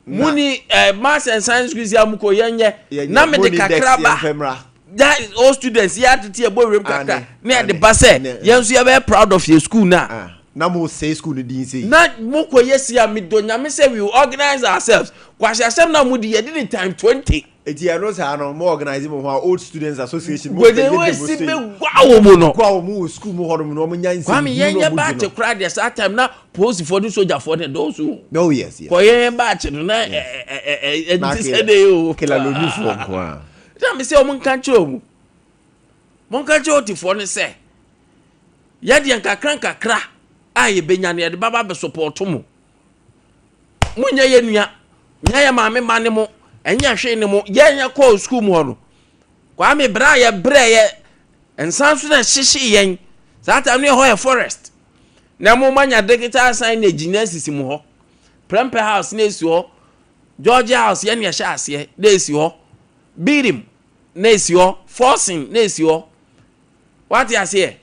Muni maths and science quiz ya muko yenye. Na me de kakra ba. That all students here to tea boy room kakra. Na de ba se. Yenso ya be proud of your school na. Na mo say school ni din say. Na moko yesi ya midonya me say we organize ourselves. Kwasi asem na mu di yedi time 20. Eti ya no say no more organize mo old students association mo de demonstrate. We gwa wo no. Kwa wo school mo hodom no mo nyansi. Kwame yenye ba te kra de that time na post for the soldier for the those who. No yes. Ko yenye ba che no na enti say dey o. Kela lo ni fo kwa. Na me say o mun kan che o mu. Mon kan che o ti for ne say. Ya de kakra. Aye benya ne de baba be support mu. Munya ye nua. Nya ye maame mane mu. Enya hwe ne mu. Ye nya call school mu hono. Kwa me bra ye ensanso na hyehe yen. Sata no ho ye forest. Na mu manya digital sign na gymnasium mu ho. Prempe house na esi ho. Georgia house ye ne hye ase na esi ho. Birim na esi ho. Forcing na esi ho. What you say?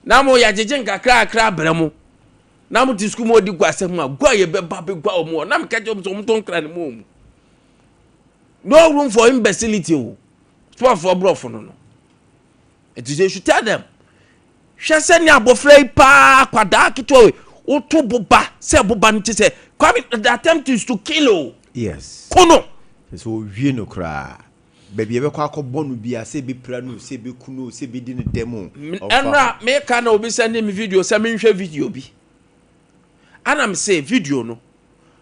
Na mu ya jeje nkakra bremu. Na mu ti school mo di gwase mu agwa ye be ba be gwa omo na me kaje omo ton kra ne mu. No room for imbecility o. Sport for brofo no. It is you should tell them. Hwese ni abofra pa kwada kito o to boba se boba nti se the attempt is to kill o. Yes. Kono. So wie no kra. Baby ebe kwa akobonu bia se be pra no se be kuno se be di ne demo. Enra me ka na obi send me video se me hwe video bi. And I'm say video no.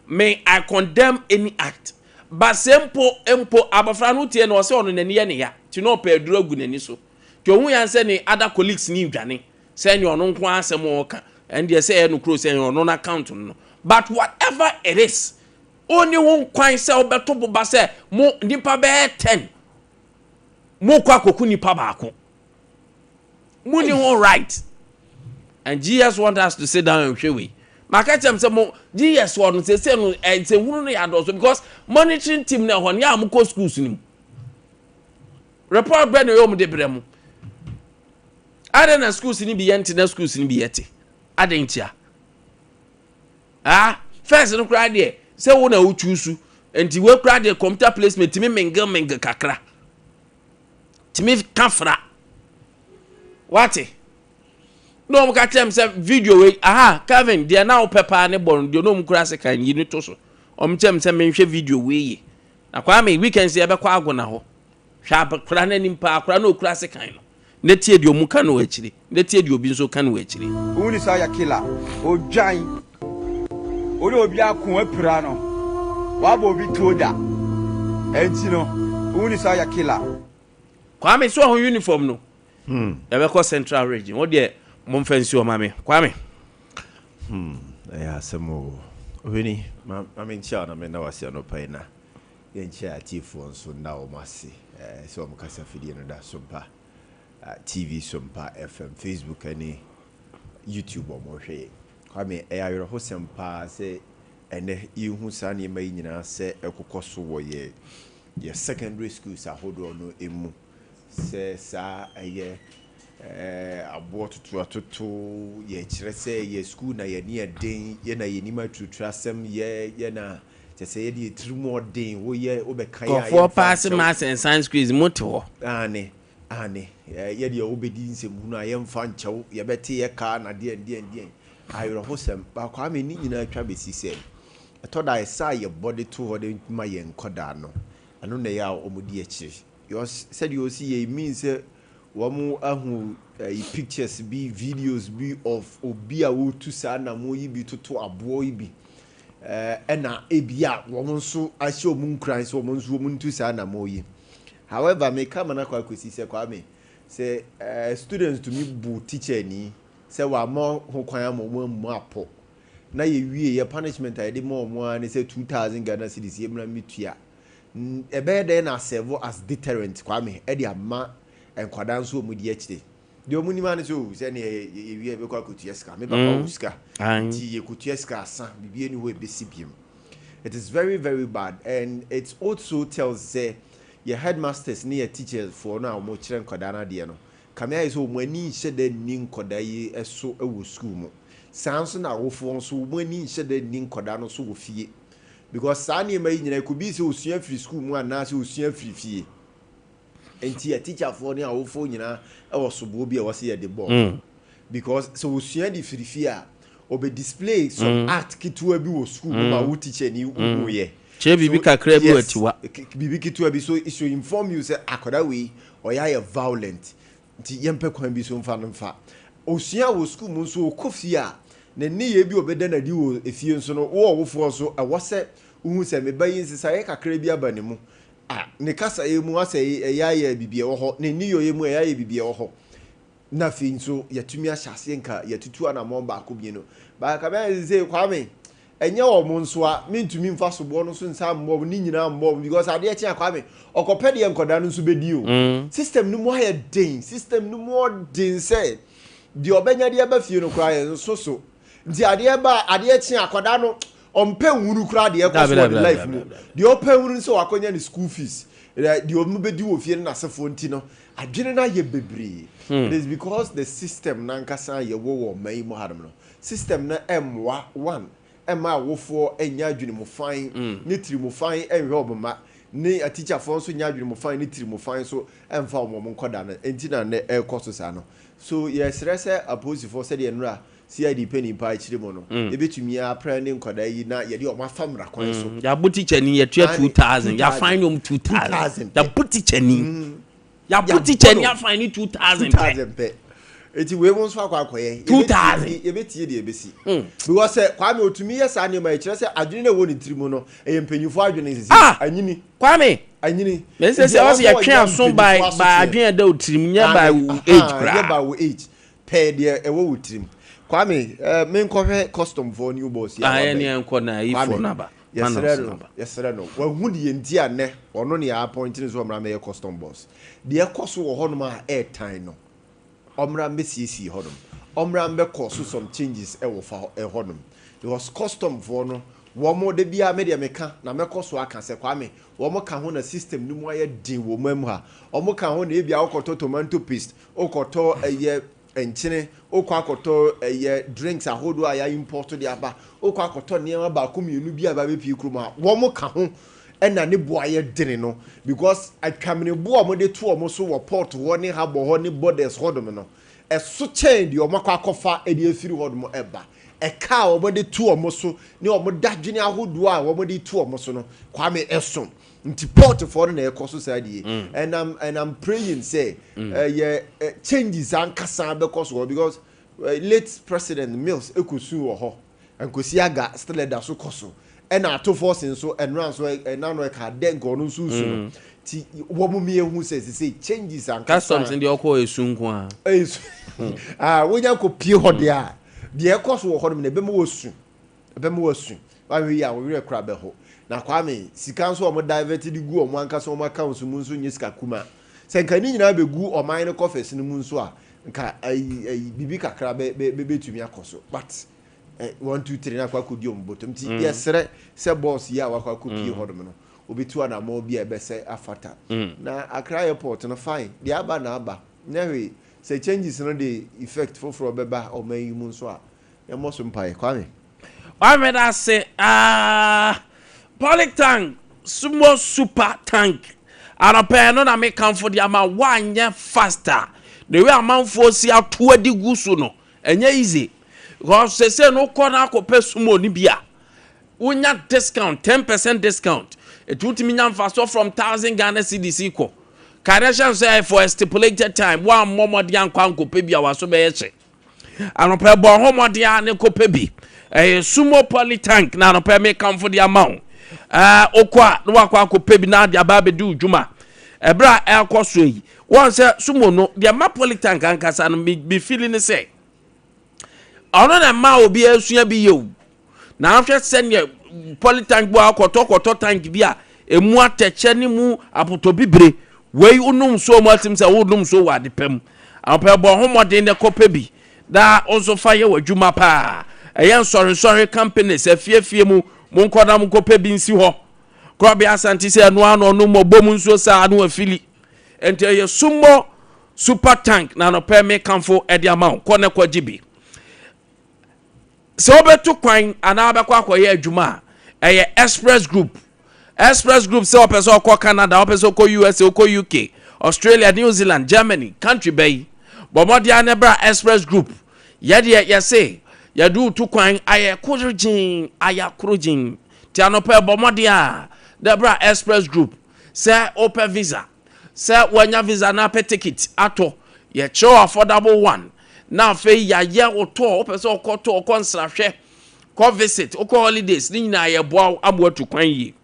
May I condemn any act. But empo abafra no tie no se ono nani ye ne ya. Ti no pe aduro gu nani so. Ti ohun yan se ne other colleagues ni dwane. Se ne ono nko asem o ka. And they say no cross say ono na account no. But whatever it is, only one kwan se obeto boba se mo nipa be 10. Mo kwa koku nipa ba ako. Mo ni one right. And Jesus want us to sit down and share we. Makatem say mo GS one say no say hunu no ya do so because monitoring team na hon ya amko schools nim. Report be no yo mo de brem. Ade na schools ni bi yenti na schools ni bi yeti. Ade ntia. First no kra de say wo na uchusu enti we kra de computer placement timi mengel kakra. Timi kafra. What? No mo ka tem say video we Kevin dia na opepa ne bon dia no mo kura se kan yi ni to so o mo tem say menhwe video we yi na kwa me weekend se be kwa agona ho hwa kura na nimpa kura na okura se kan no ne tie dia mu kan no akiri ne tie dia obi nso kan no akiri uni sa ya killer o jan o le obi akon apira no wa bo obi toda enti no uni sa ya killer kwa me so ho uniform no e be ko central region o de mo mfansi o mame Kwame ya samo obeni mame ncha na me na wase no pai na yenche atifo nso na o mase so mo kasa fidie no da Sompa TV Sompa FM Facebook ani YouTube o mo hwe Kwame ayero ho sempa se ene ihu sa ne mai nyina se ekokoso wo ye secondary schools ahodo no emu se sa aye abo tutu ye kire se ye school na ye ne den ye na ye nima tutrasem ye na je say ye trimu den wo ye obeka ya for pass mass and science quiz moto ane ye de obedi nsem hu na ye mfa nchew ye bete ye ka na de ayro hosem ba kwa me ni nyina atwa besi se etoda isa ye body to ho de ma ye nkoda no ano na ya omudi echi you said you see ye mean say wamu ahu pictures be videos be of obi a wo tu sa na mo yi bi toto abo yi bi ena ebia wamu nso ahye omu nkran so wamu nso omu tu sa na mo yi however me come na kwa kwesi se kwa me say students to me bu teacher ni say wa mo ho kwan mo apo na ye wie ye punishment I dey mo an say 2000 Ghana cedis ye mra mitua ebe dey na serve as deterrent kwa me e dey ama enkwada nso omudi akire de omuni man so say na ye wie be kwa kutua ska me ba uska ti ye kutua ska asa bibie ni ho ebesi biem. It is very very bad and it also tells say your headmasters ni your teachers for now mo kire enkwada na de no kamia is o mani hye ni nkoda yi eso ewo school mu sanso na wofo nso mani hye ni nkoda no so wo fie because sani mai nyina ku bi se osua free school mu ana se osua free fie enti ya teacher for ni awofo nyina ewo sobo bi e wose ye de ball because so osua di free fie a obe display some art kitua bi wo school mu ma wo teacher ni wo ye che bibi kakra bi atiwa bibi kitua bi so it should inform you say akoda we oya violent nti yempe kwan bi so mfa no mfa osua wo school mu so okofie a na ni ye bi obeda na di wo efie nso no wo wofo so wo se uhu se me bayi nsisa ye kakra bi aba ne mu ne kasa ye mu ase ya bibie wo ho ne ni yo ye mu ya bibie wo ho na fi nso yatumi ahyase nka yatutu ana mo ba ko bi no ba ka ba ze Kwame enye wo mu nso a mentumi mfa so bo no so nsa mbo ni nyina mbo because ade e chia Kwame okopede ye nkoda no so bedi o system no mo ha den system no mo den say di obenya de ba fie no kra ye nso so nti ade e chia akoda no ompe nwuru kra de e koso the life mu di ope nwuru nso wakonya ni school fees di omu bedi wo fie na sefo nti no adwene na ye bebre it is because the system na nkasa ye wo mai mo hadom no system na emwa one ema wofo enya adwene mo fan ne tiri mo fan enwe oboma ne a teacher for so nya adwene mo fan ne tiri mo fan so emfa mo nkoda na enti na ne ekoso sa no so yes rese opposite for said enra CID penny pa chire mo no ebetumi apra ne nkoda yi na ye de o mafamra kwan so ya buti chani ye 2000 ya fine 2000 ya buti chani ya buti chani ya fine 2000 pe eti we won so akwakoye 2000 ebetie de ebesi because Kwame otumi yes ani ma kire se adwene na woni tirimo no empanyufo adwene sisi anyini Kwame anyini me say also ye twe aso by adwene da otirim nya by age kra nya by age pe de ewo otirim Kwame me nkohwe custom for new boss ya ene enko na ifo na ba yes no wa hu de enti ane ono ne appoint ne so mra me custom boss de ekoso wo hono ma airtime no omra mbesiesi hodom omra mbekọ so some changes e wo fa e hodom because custom for no wo mo de bia media meka na mekọ so aka se Kwame wo mo ka ho na system ni mo aye din wo mam ha o mo ka ho na e bia okoto tomato paste okoto eye enchine okọ akoto eye drinks ahodo aya import de aba okọ akoto niam ba ko mienu bia ba be pie kroma wo mo ka ho ena ne bo aye dene no because atwamene bo o mo de to o mo so wo port wo ne ha bo ho ne borders hodom no so chain di o makwa akofa e de afiri hodom eba e ka o mo de to o mo so ne o mo dadwene ahodo a wo mo de to o mo so no Kwame eso nti port for na e koso sadi and I'm praying say changes an kasa be koso because late president Mills ekosu wo ho enkosi aga still da so koso and ato force so and run so and now no ka den go no susu ti wo mu me hu say changes and customs in the okọ esu nko a wonya ko pie hode a de e koso wo ho no na be mo wosu ba we ya we kra be ho na Kwame sika nso omo divert di gu omo anka so omo account mu nso nye sika kuma se nka ni nyina be gu oman ne coffers ni mu nso a nka bibi kakra be tumi akoso but 1 2 3 na kwa kodi ombotom ti yesere se boss ya wa kwa kopie hodom no obetu na mo bia be se afata na Accra airport no fine dia aba na aba nyewe se changes no the effect for beba o man mu nso a e mo so mpa e Kwame that say poly tank small super tank and a no na make come for the amount 1 year faster the way amount for see ato adi gusu no enye easy because say no corner ko pesumo ni bia unya discount 10% discount it would mean fast from 1,000 Ghana cedis equal Carnation say for a stipulated time one more dian kwanko pebi awaso be yeche anope bo homo dia ne ko pebi sumo poly tank na anope make come for the amount okwa no akwa ko pebi na dia ba be du djuma ebra ekoso yi won say sumo no dia ma poly tank ankasa no be feeling say ono na ma obi asua bi yew na afwe sene poly tank bo akoto tank bia emu ateche ni mu apoto bibre wey unum so matim say unum so wa depem anope bo homode ne ko pebi da also fire wadwuma pa eyan sorry companies afie mu monkoda mu ko pebi nsi ho ko bia asante se anu anu no mo bom nso sa anu afili ente ye sumo super tank na no pe me kamfo e dia ma ko ne kwa gibi so betu kwan ana abekwa akoye adwuma eye express group se opeso ko Canada opeso ko USA ko UK Australia New Zealand Germany country bay bomodia nebra express group yede ye say yadu tu kwan aye kurujin ti anope bomodia debra express group say open visa say wanya visa na pe ticket ato ye show affordable one na fe ya ye oto opeso okoto okonsrahwe ko visit oko holidays ni na ye boa abo tu kwan yi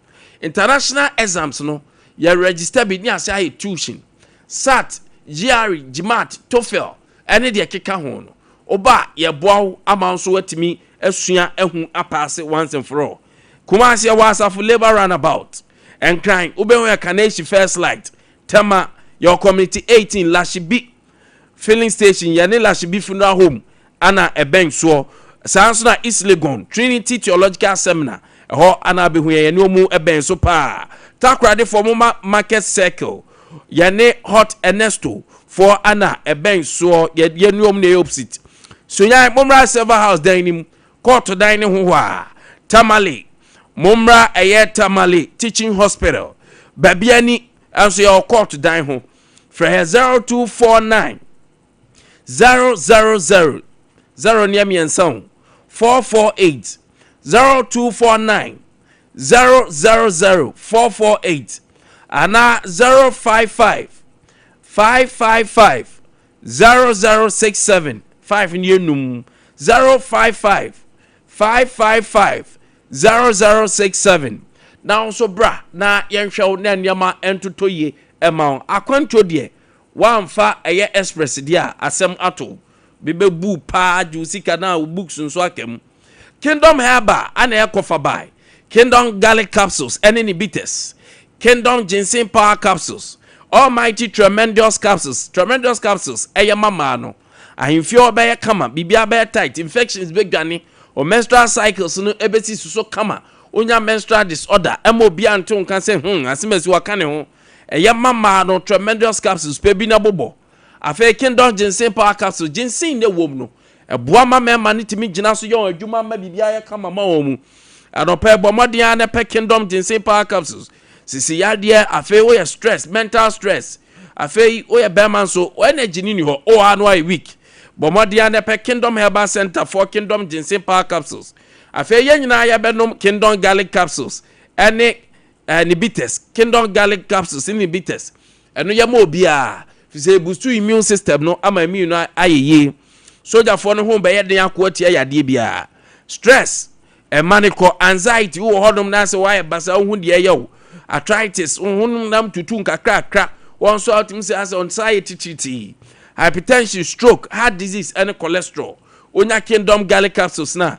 international exams no ye register bi ni ase aye tuition SAT GRE GMAT TOEFL ene de keka ho no oba ye boa amanso watimi asua ehun apase once and for all Kumasi ya wasafu labor runabout and crying ubewe Kaneshi first light tema your community 18 Lashibi filling station yani Lashibi funeral home ana ebank so sansuna East Legon Trinity Theological Seminar ho ana behuye yani omu ebank so pa takrade for mama market circle yani hot Ernesto for ana ebank so yani omu ne opposite so ya momra server house dining court dining ho Tamale Mumra Tamale Teaching Hospital Babiani also your court dine home for 0249 000 0 near me and sound 448 0249 000 448 and 055 555 0067 5 in your num 055 555 0067 now so bra na yenhwe na nyama entotoye ema akwanto de wamfa eye express dia asem ato bebebu pa jusika na books nso akem Kingdom Herba ana ekofa by Kingdom Garlic Capsules any bitters Kingdom Ginseng Power Capsules Almighty Tremendous Capsules eye mama no ahimfio obeye kama bibia be tight infections be gani o menstrual cycles no ebesi so kama onya menstrual disorder emobi anto kan se asimesi wakane ho eye mama no Tremendous Capsules pe bi na bobo afa Kingdom Ginseng Power Capsules ginseng ne wom no eboa mama ne timi gina so yon adwuma ma bibia ye kama ma wo mu anopa bomodian na pe Kingdom Ginseng Power Capsules sisi yade afa wo ye stress mental stress afa wo ye beman so energy ni ho o anu ai week bomodian na pe Kingdom Herbal Center for Kingdom Ginseng Power Capsules afa ye nyina ya benom Kingdom Garlic Capsules ene bitters Kingdom Garlic Capsules ni bitters eno ya ma obia fi boost immune system no ama immune ayeye soldier for no home be ye den akoatia yade bia stress manico anxiety wo hodom na se why basa hu de ye arthritis hunum nam tutu nkakra won so atim se as anxiety hypertension stroke heart disease and cholesterol onya Kingdom Garlic Capsules na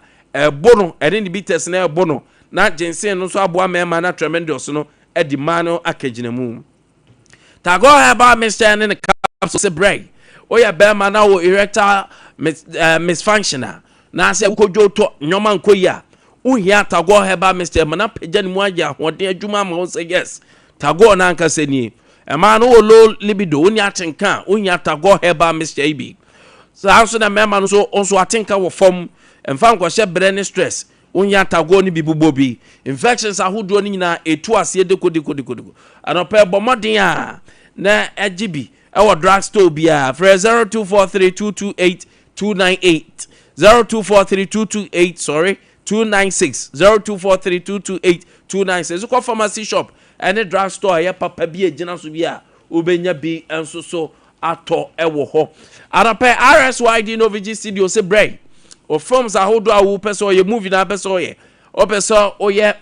bono ene ni bitters na bono na jensen no so aboa mema na tremendous no e di man no akagina mu tago heba Mr. ne capsule se bray oya bema na wo erectile misfunctional na se kodwo to nyoma nkoya uhia tago heba Mr. mana pagya ne mu agya hoden adwuma ma wo say yes tago na anka se ni e ma no low libido oni atenka uhia tago heba Mr. Ibi so also na mema no so onso atenka wo fom emfa nkwahye bre ne stress unya tago ni bibubo bi infections ahodo ni nyina etu ase dekodi anope bomodin a na agibi e wo drugstore bia for 0243228298 0243228298 sorry 296 0243228296 ko pharmacy shop any drugstore ya papa bi agina so bia obenya bi enso so ato e wo ho anope RSYD no VG studio se break or films are hold our person or movie na person or person or you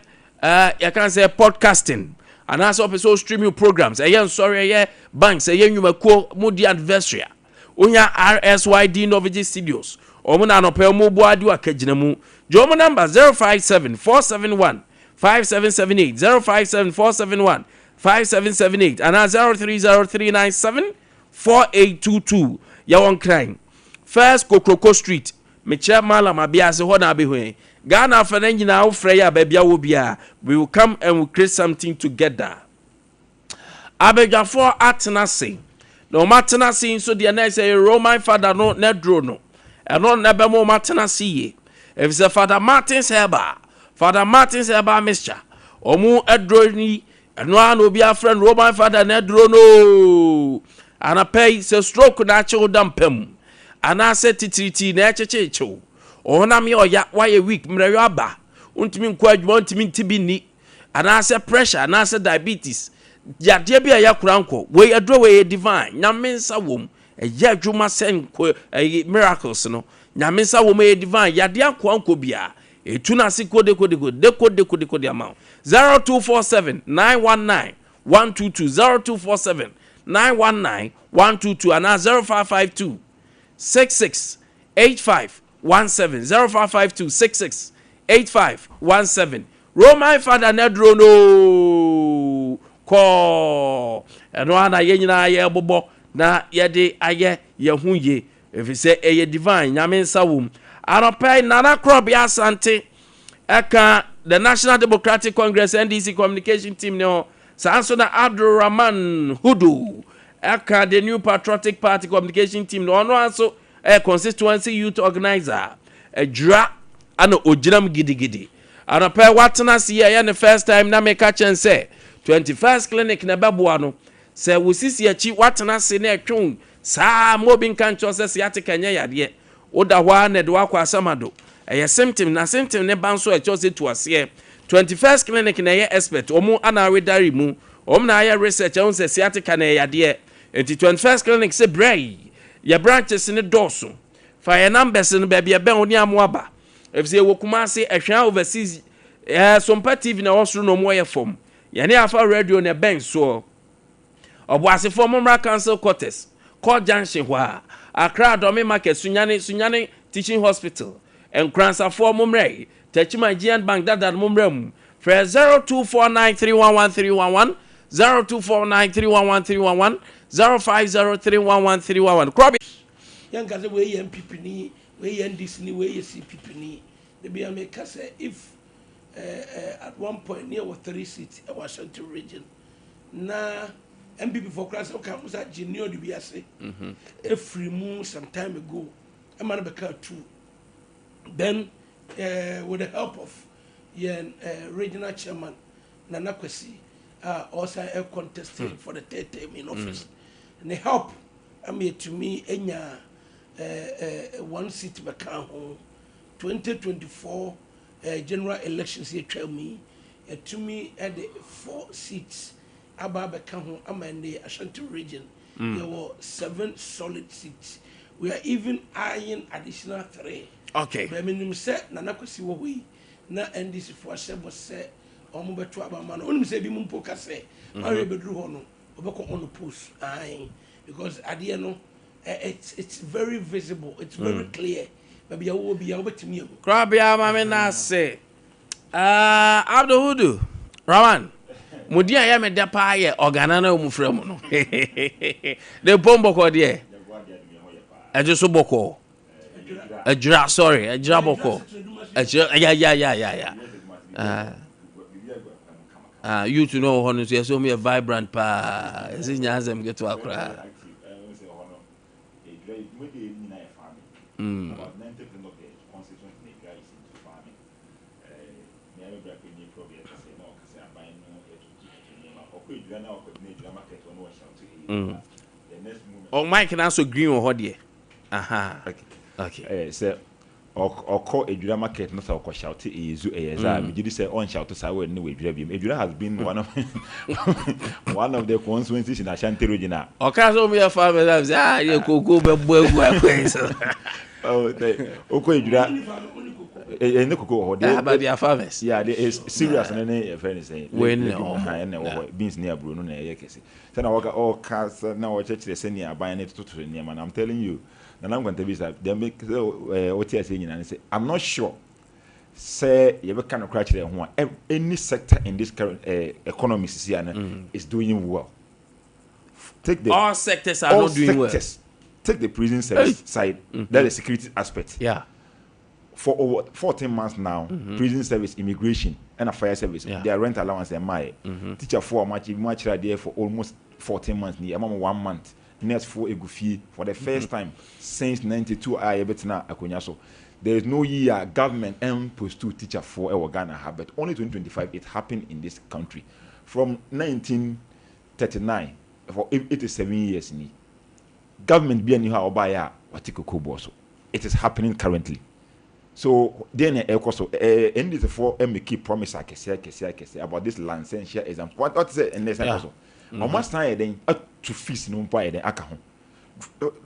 can say podcasting and also person streaming programs sorry banks you mudi adversary unya RSYD Novigi Studios or muna no pe mo bo adu akagina mu jomo number 057-471-5778 057-471-5778 and 030-397-4822 yawon crime first Kokroko Street Michelle Malam Abia se ho na be ho Ghana fa na nyina wo frɛ ya babia wo bia we will come and we create something together abejafo atenase no matenase so de na say Roman father no na dro no eno na be mo matenase ye if say Father Martin Seba Mr. omu adro ni eno an obi afriend Roman father na dro no ana pay say stroke na che odam pam ana se titiriti na echechecho ohona me oya why week mreyo aba untimi nkwa adwuma untimi ntibi ni ana se pressure ana se diabetes yade bia ya kuranko we adro we divine nyamensa wom eya adwuma sen miracles no nyamensa wom e divine yade akwanko bia etuna se kode amount 0247 919 122 0247 919 122 ana 0552 668517 0552668517 Roman father nedro no call eno ana ye nyina ye bobo na ye de aye ye huye if say eye divine nyamensa wom anopai nana crop ya asante eka the National Democratic Congress NDC communication team no sanso na Abdulrahman Hudu eka the New Patriotic Party communication team no ono also a constituency youth organizer a dra ana oginam gidigidi ana pa watena si ya the first time na me ka chen say 21st clinic na beboa no say wosisi achi watena si na etwon saa mobin kan cho say siate kanya yade oda hwa na de wakwa asamado eye symptom ne banso e cho say to ase 21st clinic na ye expert omu ana redari mu na ya research on say siate kan yade enti 21st clinic say bray ya branches ne doso fa ya numbers no bia ben oni amoaba if say wokuma say ehwan overseas Sompa TV na osro no mo ye fom ya ne afa radio ne ben so oboase fom mra council quarters call junction hwa Accra Domi Market sunyane teaching hospital and Kransa for mumre Techima Gian Bank that mumrem for 0249311311 0249311311 05031111 Krobi Young as we MPP ni we NDC ni we CPP ni the be make say if at one point near was 3 seats in Washington region na MPP for class okay was at junior to be say every moon some time ago a man became 2 then with the help of regional chairman Nana Kwesi also contested for the 3rd term in office and the help I mean to me enya 1 seat become home 2024 general elections here tell me to me at the 4 seats about become home I'm in the Ashanti region there were 7 solid seats we are even eyeing additional 3 okay but minimum set Nana Kwesi wo we na NDC for say omo beto abamano onum say bi mumpo ka say ma bedru ho no obeko on post aye because ade no it's very visible it's very clear maybe you will be able to me Krabia mama na say Abdul Hudu, Raman. Mudia ya me dapa ye organana umufre mu no. The bombo ko de. Eje so boko. Ejira sorry, ejira boko. Ejira yeah. You to know how to so me a vibrant pa. Isinya azem get to akra. About 90% of the constituents in the is into farming. Never break any problem. Say no, because I'm buying no. Okay, you are now coordinate your market on what shall the next moment. Oh, Mike can also green or hot aha. Okay. Say or call a drama market not our shout is you did say on shout to say no way Edura has been one of one of the constituencies in Ashanti region. Okay, so me a farmer you could go back. Oh, okay, Edura. And but they are farmers. Yeah, there is serious and any friend saying when beans near Bruno. Then I walk all cars now church the senior buying it to name, and I'm telling you. And I'm going to be they make what you're saying and say, I'm not sure. Say you ever kind of crash there one any sector in this current economy is doing well. Take the all sectors are not doing well. Take the prison service side, that is security aspect. Yeah. For over 14 months now, prison service, immigration, and a fire service, their rent allowance and my teacher for much there for almost 14 months, near 1 month. Next for a goofy for the first time since 92 I betina akunyaso. There is no year government post 2 teacher for our Ghana, but only 2025 it happened in this country. From 1939 for 87 years ni government be any how buy watiko koboso. It is happening currently. So then also end is for make promise I say about this license exam. What is it in this also? Almost time then to feast no buy then aka ho.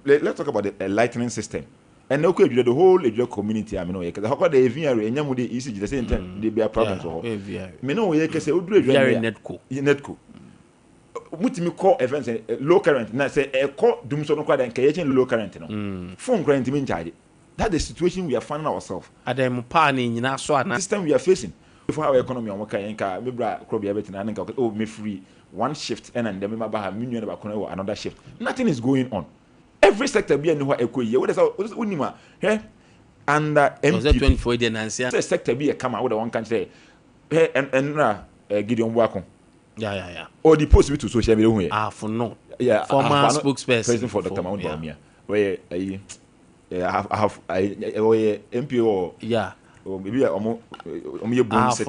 Let's talk about the lightning system. And okay, the whole community I mean because how the aviary enyamu dey easy the same time they be a problem so. Me no we say oduru aviary netco. Mutimi call events low current na say e call dum so no kwa den kay low current no. Phone current me charge. That's the situation we are finding ourselves. Adam pa ni nyina so ana. System we are facing. Before our economy on waka yanka me bra crop ya betina nka oh me free one shift and then me ba ha me nua ba kono another shift. Nothing is going on. Every sector be any ho ekoye. What is unima he and MP 24 dey nansia. The sector be e kama with one can say he and Gideon Buakon. Yeah. Or the post to social media here. For no. Yeah, former spokesperson president for Dr. Mahmoud Bawumia. Where I have MPO. Yeah. Or maybe for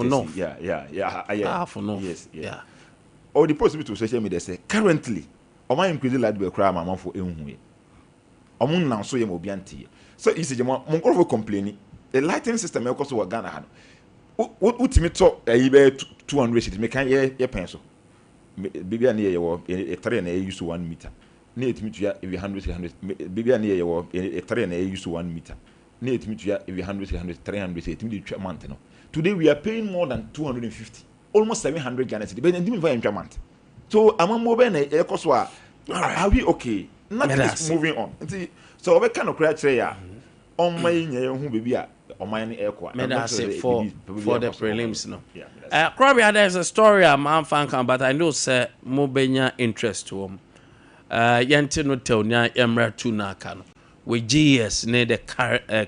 no. Yeah. For no. Yes. Yeah. Or the post to social media say currently, o man increase light bill cry mama for ehunwe. O mun nan so ye mo bianti. So isi jema mon ko complaining. The lighting system e ko so Ghana ha no. Ultimate to e be 200 cities me kan ye pen so. Bibia na ye wo e tare na use 1 meter. Na etimi to ya 100 bibia na ye wo e tare na use 1 meter. Na etimi to ya 100 300 etimi di twa month no. Today we are paying more than 250, almost 700 Ghana cedis. But endimi for twa month. So am mobile na e ko so are we okay? Nothing is moving on. So we kind of create ya on my hu bibia on my echo. For the prelims no. Probably there's a story I'm fan can, but I know say mobenya interest to him. Yente no tell nya emra tu na aka no. We GS near the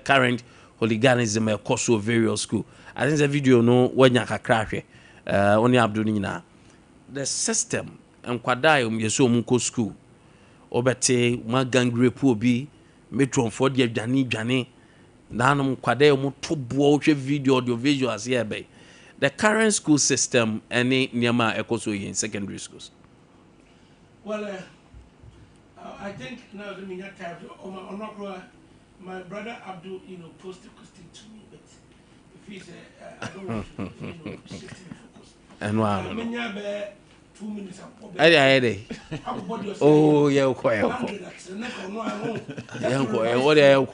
current hooliganism across various school. I think the video no wanya kakra hwe. Oni Abdul nyina. The system enkwada yeso munko school. Obete ma gang rape obi metron for the dwane nanum kwada mu tobo hwe video audio visuals here be. The current school system any niama ekoso in secondary schools. Well, I think now the media type my brother Abdul, posed a question to me, but if he's I don't want to, shift in focus. And wow. 2 minutes and Ade. Oh, yeah, quite. Yeah, what are you?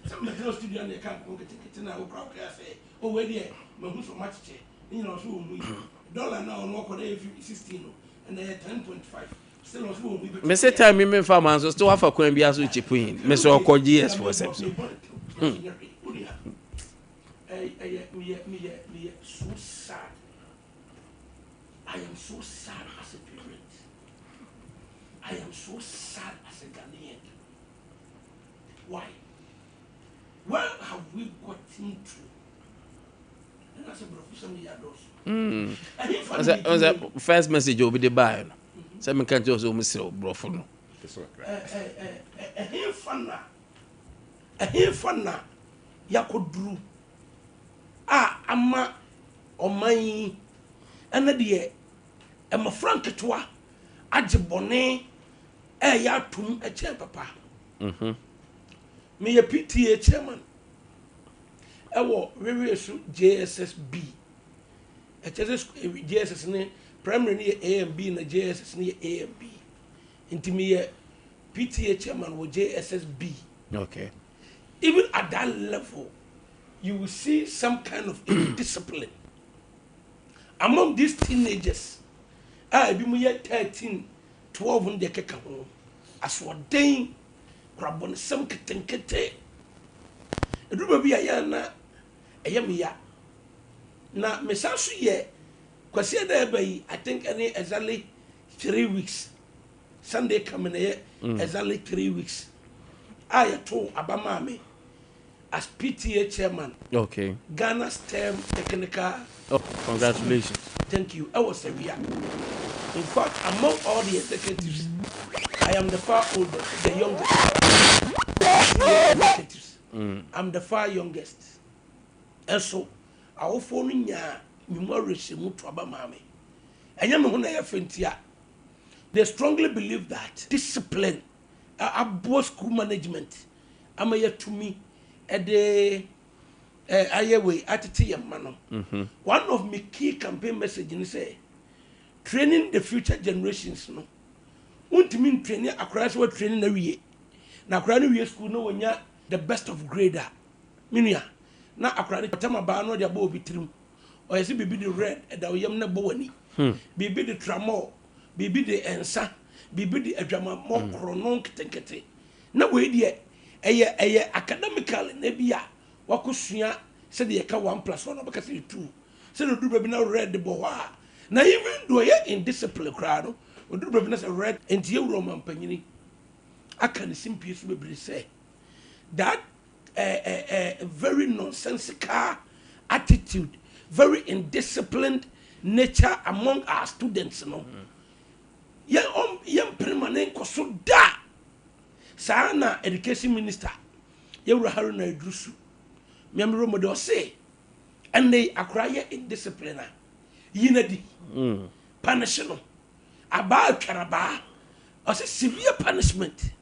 Some of the studio and they can't get it now. Oh, where there, but who's so much? So dollar now on what 16 and they had 10.5. Still also Mr. Time me farmers so still have a coin be as which queen. Mr. Okoji yes for exception. me so sad. I am so sad as a parent. I am so sad as a Ghanaian. Why? Where have we gotten to? And that's a professional yados. The first message will be the buy. Some can't also miss your brofo. A hefana yakodru. Ama omai ena de e ma frank toa agebone ya tum e che papa. Me ye PTA chairman. Ewo wewesu JSSB. E JSS ne primary ne A and B na JSS ne A and B. Inti me ye PTA chairman wo JSSB. Okay. Even at that level, you will see some kind of indiscipline among these teenagers. Be me 13, 12 on the keka home. As for day, crabon some kete. It will be a yana, a yamia. Now, Messasu ye, Quasia there by, I think, any exactly 3 weeks. Sunday coming here, exactly 3 weeks. I told Abamami as PTA chairman. Okay. Ghana's term technical. Oh, congratulations. Thank you. I was a real. In fact, among all the executives, I am the far oldest, the youngest. Executives. I'm the far youngest. And so, I will phone in ya, memories to Abamami. And you they strongly believe that discipline, both school management, I'm a to me. Ade Akye Abia. One of my key campaign messages say, training the future generations. No, won't mean training across what training every year. Now, Granny school no when ya the best of grader. Minia, now across the time about no the bow bitrim, or as it be the red at the yamna bowani, be the tramor, be the ensa, be the drama more chronon tenkete. No way, dear. Academically, nebia wakusua said the 1 + 1 because 2. Said the baby now read the boa. Now even though you're in discipline crowd, we do baby now read into your Roman penny. I can simply say that very nonsensical attitude, very indisciplined nature among our students. No, young permanent koso da. Sana education minister Yewra Haruna Idrusu memro modo say and they acquire indiscipline yinadi punishment about karaba or say severe punishment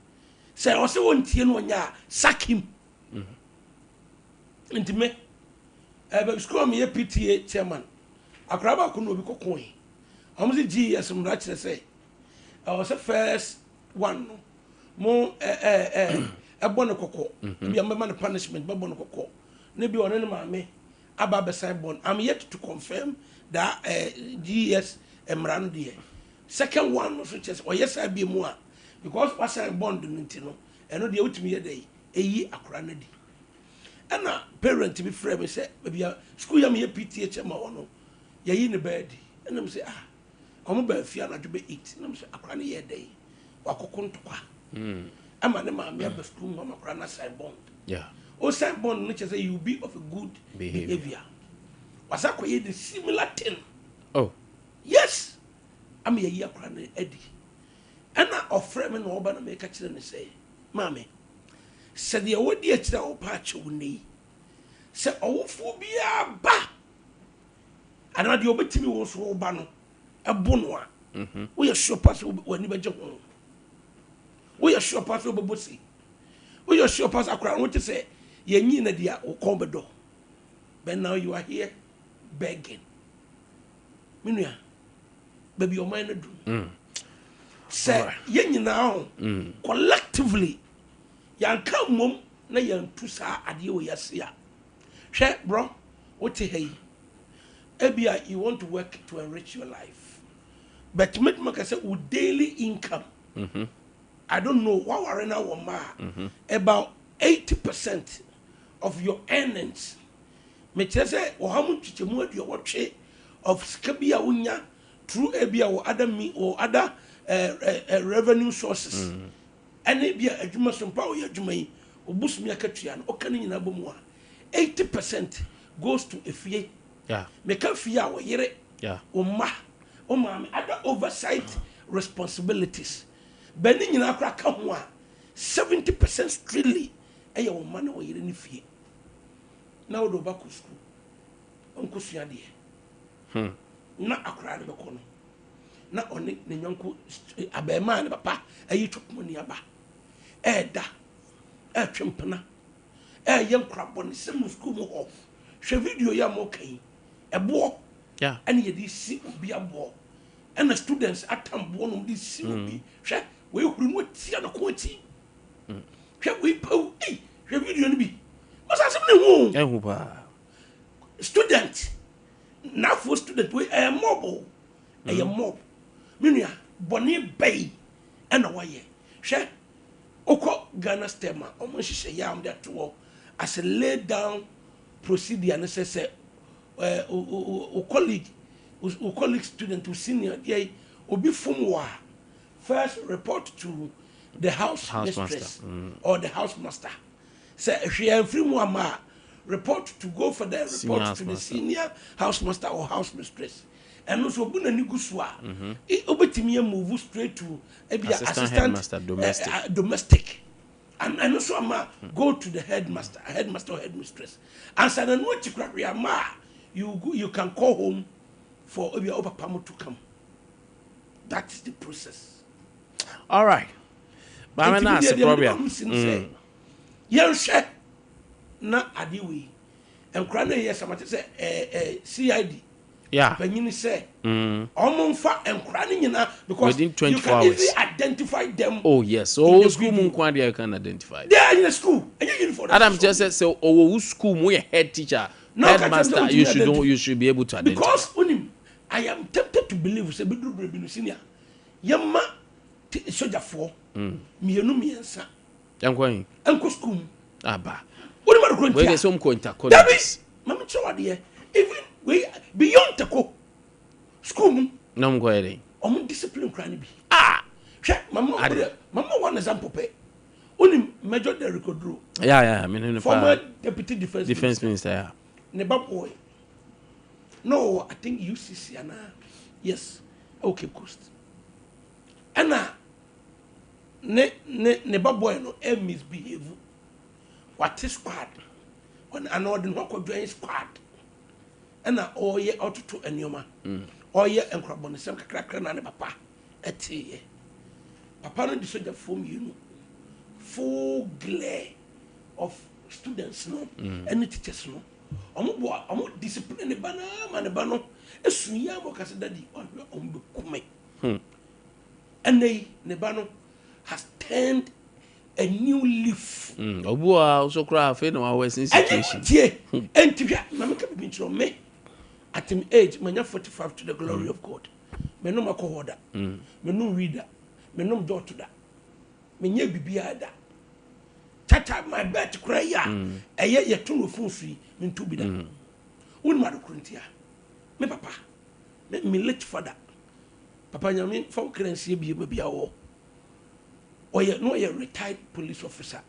say also won tie no nya sack him intime ebe school me PTA chairman akraba ko no obi kokon omo say GS mra kire say I was the first one no mo ebon kokko bi am man punishment babon kokko ne bi one ne maame aba be sign bond. I'm yet to confirm that GS emran there second one no so chess or yes I be mu a because what sign bond no ntino eno de utimi ye dey eyi akora na di ana parent bi frame me say bia school ya me PTA chema ono ye ne bed and am say omo ba fia na dwobe 8 na am say akora na ye dey wakoko ntwa ama ne ma me school mama akora na sign bond o sign bond no say you be of a good behavior was akoye the similar thing yes am ye akora na edi ana ofre me no oba na me ka kire ne say mame se de wodi a kire wo pa che woni se owofo bia ba ana de obetimi wo so oba no ebo no a wo ye sure pass wani beje ho wo ye sure pass obobosi wo ye sure pass akra no te say ye nyi na dia wo kon bedo but now you are here begging minua baby o man do say ye nyina collectively yanka mom na yantu sa ade wo yase a hwe bro what hey ebia you want to work to enrich your life but make say with daily income I don't know what are now about 80% of your earnings me say o hamu chichemu adu watwe of skabia unya through abia or other me or other revenue sources and bia adwuma Sompa o adwuma yi obusumi akatua no okane nyina bomu a 80% goes to efie me ka fie a wo yere o ma other oversight responsibilities bani nyina akra ka ho a 70% strictly eye wo ma na wo yere ni fie na wo do ba ku school onko sua de na akra de beko no na oni ne nyonko abema ne papa ayi twopmo ni aba da twempena ye nkrabo ne sem school mo off hwe video ya mo kan ebo and ye di si obi abo and the students atambo no di si obi hwe we huru no tia no ko ti hwe we pau hwe video no bi masa sem ne hu ehu ba student na for student we mob mob minua boni bay and waye hwe oko Ghana stema omo hihye ya am that to as a lay down procedure necessary colleague student to senior yeah obi from wa first report to the house mistress or the house master say if you are free ma report to go for the report to the senior house master or house mistress and also buna ni gusua obetimi move straight to assistant headmaster domestic and also go to the headmaster or headmistress and so no chikra ma you can call home for your papa to come. That is the process. All right, but I'm not a problem. Yes, na adiwi and crane yes say CID. Yeah. When you say, Omonfa and crying, because within 24 you can hours. easily identify them. Oh, yes. So, school Munkwandia can identify. They are in the school. And you're uniform. Adam just said, so, oh, school, my head teacher, headmaster, you should be able to identify. Because I am tempted to believe, say, Bedru Senior, Yamma, soldier for me, no me answer. I'm going. Uncle school. Abba. What about going to get some contact? That is, Mamma Chowadia, even. We beyond the school. No, I'm going. Discipline crying be. Mama one example pay. Only Major Derrick Drew. Yeah, I mean, former deputy defense minister. Yeah. Neba boy. No, I think UCC and yes, okay, coast. Anna Neba boy no misbehave. What is squad? When an ordinary join squad. Ena oye otutu enyoma oye enkrabo ne sem kakra na ne papa etiye papa no di soldier form you full glare of students no and teachers no omo discipline ne bana ma ne bano esunya mo kase dadi ombe kume and ne bano has turned a new leaf obua also cry fe no our situation and tia na me ka bi ntro me at my age, I'm 45 to the glory of God. Me no makohoda. Me no reader. Me no daughter da. Me nye bibia da. Tata my bed to cry ya. Eye ye tunu fun free me ntu bi da. Won ma do krontia. Me papa. Me late father. Papa nyame fa currency bi me bia wo. Oye no ye retired police officer.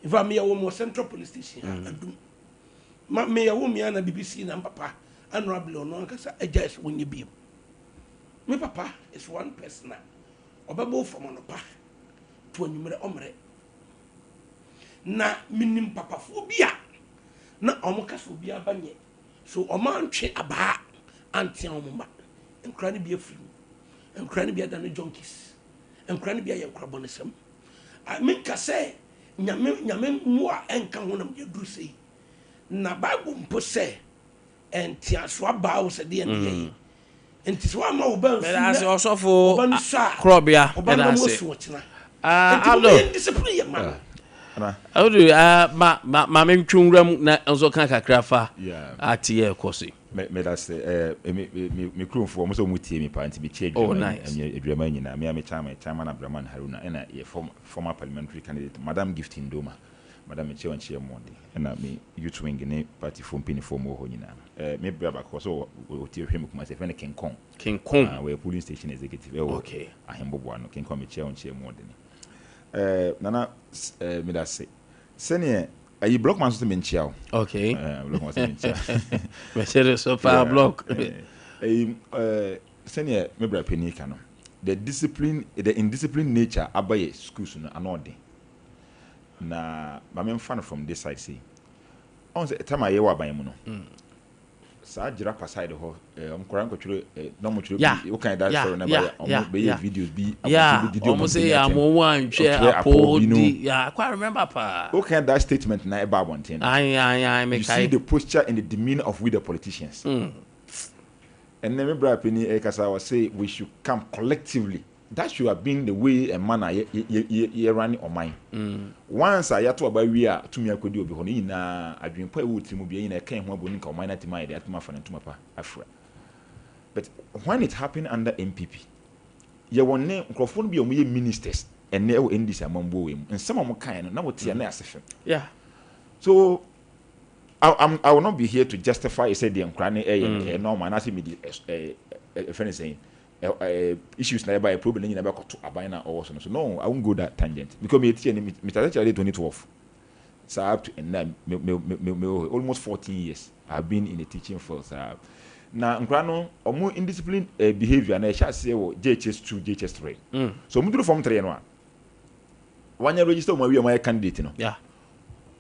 If I me wo mo central police station adum. Ma me ya wo me na BBC na papa. Honorable no ankasa adjust when you be. Me papa is one person obabo from onopa to anwumre omre na minim papa phobia na omoka so bia banye so omantwe aba antia omma enkra ne bia firi enkra ne bia da no junkies enkra ne bia ye nkra bonesem I mean ka say nyame mu a enka honam ye duru sei na bible mpo say and Tiaswa bow said the end. And Tiswa mo ben. But as also for Crobia, and I say, discipline, man. How do Mammy Chungram also can't crafa? Yeah, at here, Cossy. May I say, me crew for almost almost me parent to be changed. Oh, nice. And a German, me, I'm a chairman of Braman Haruna, and a former parliamentary candidate, Madame Gifting Doma. Madam Michelle and Chair Monday, and I mean youth wing in a party from Penny for more honina. Maybe back also will tear him with myself and King Kong. King Kong, where police station executive. Okay. I am one, King Kong Chair and Chair Monday. Nana, me that say. Senior, you block my system in Chow. Okay. Block my system in Chow. Mercedes so far block. Senior, maybe a penny canon. The indisciplined nature abaye schools no anode. Na my fan from this side say. On the time I wa ban mu no. Sa jira pa side ho omkora nkotwere no motwere bi o kan that story na ba be videos bi almost say am one share apodi. Yeah, I quite remember pa. O kan that statement na e ba bonten. I make you see the posture and the demeanor of we the politicians. And then Bra Penny Ekasa was say we should come collectively. That should have been the way a manner ye running on mine. Once I had to about we are to me I could do be na I dream pay wood to be in a came one boning or minor to my at my friend to my pa Afra. But when it happened under MPP, you will name Crawford be ministers and now in this among boom and some of my kind now what tea yeah. So I will not be here to justify said the Ukraine normal and I see me friend saying issues na by a problem in about to abina or so. No, I won't go that tangent because me 2012. So up to and almost 14 years I've been in the teaching field. Now Nkrano or more indisciplined behavior and I shall say JHS2, JHS3. So we do form 3 and 1 year register my candidate. Yeah.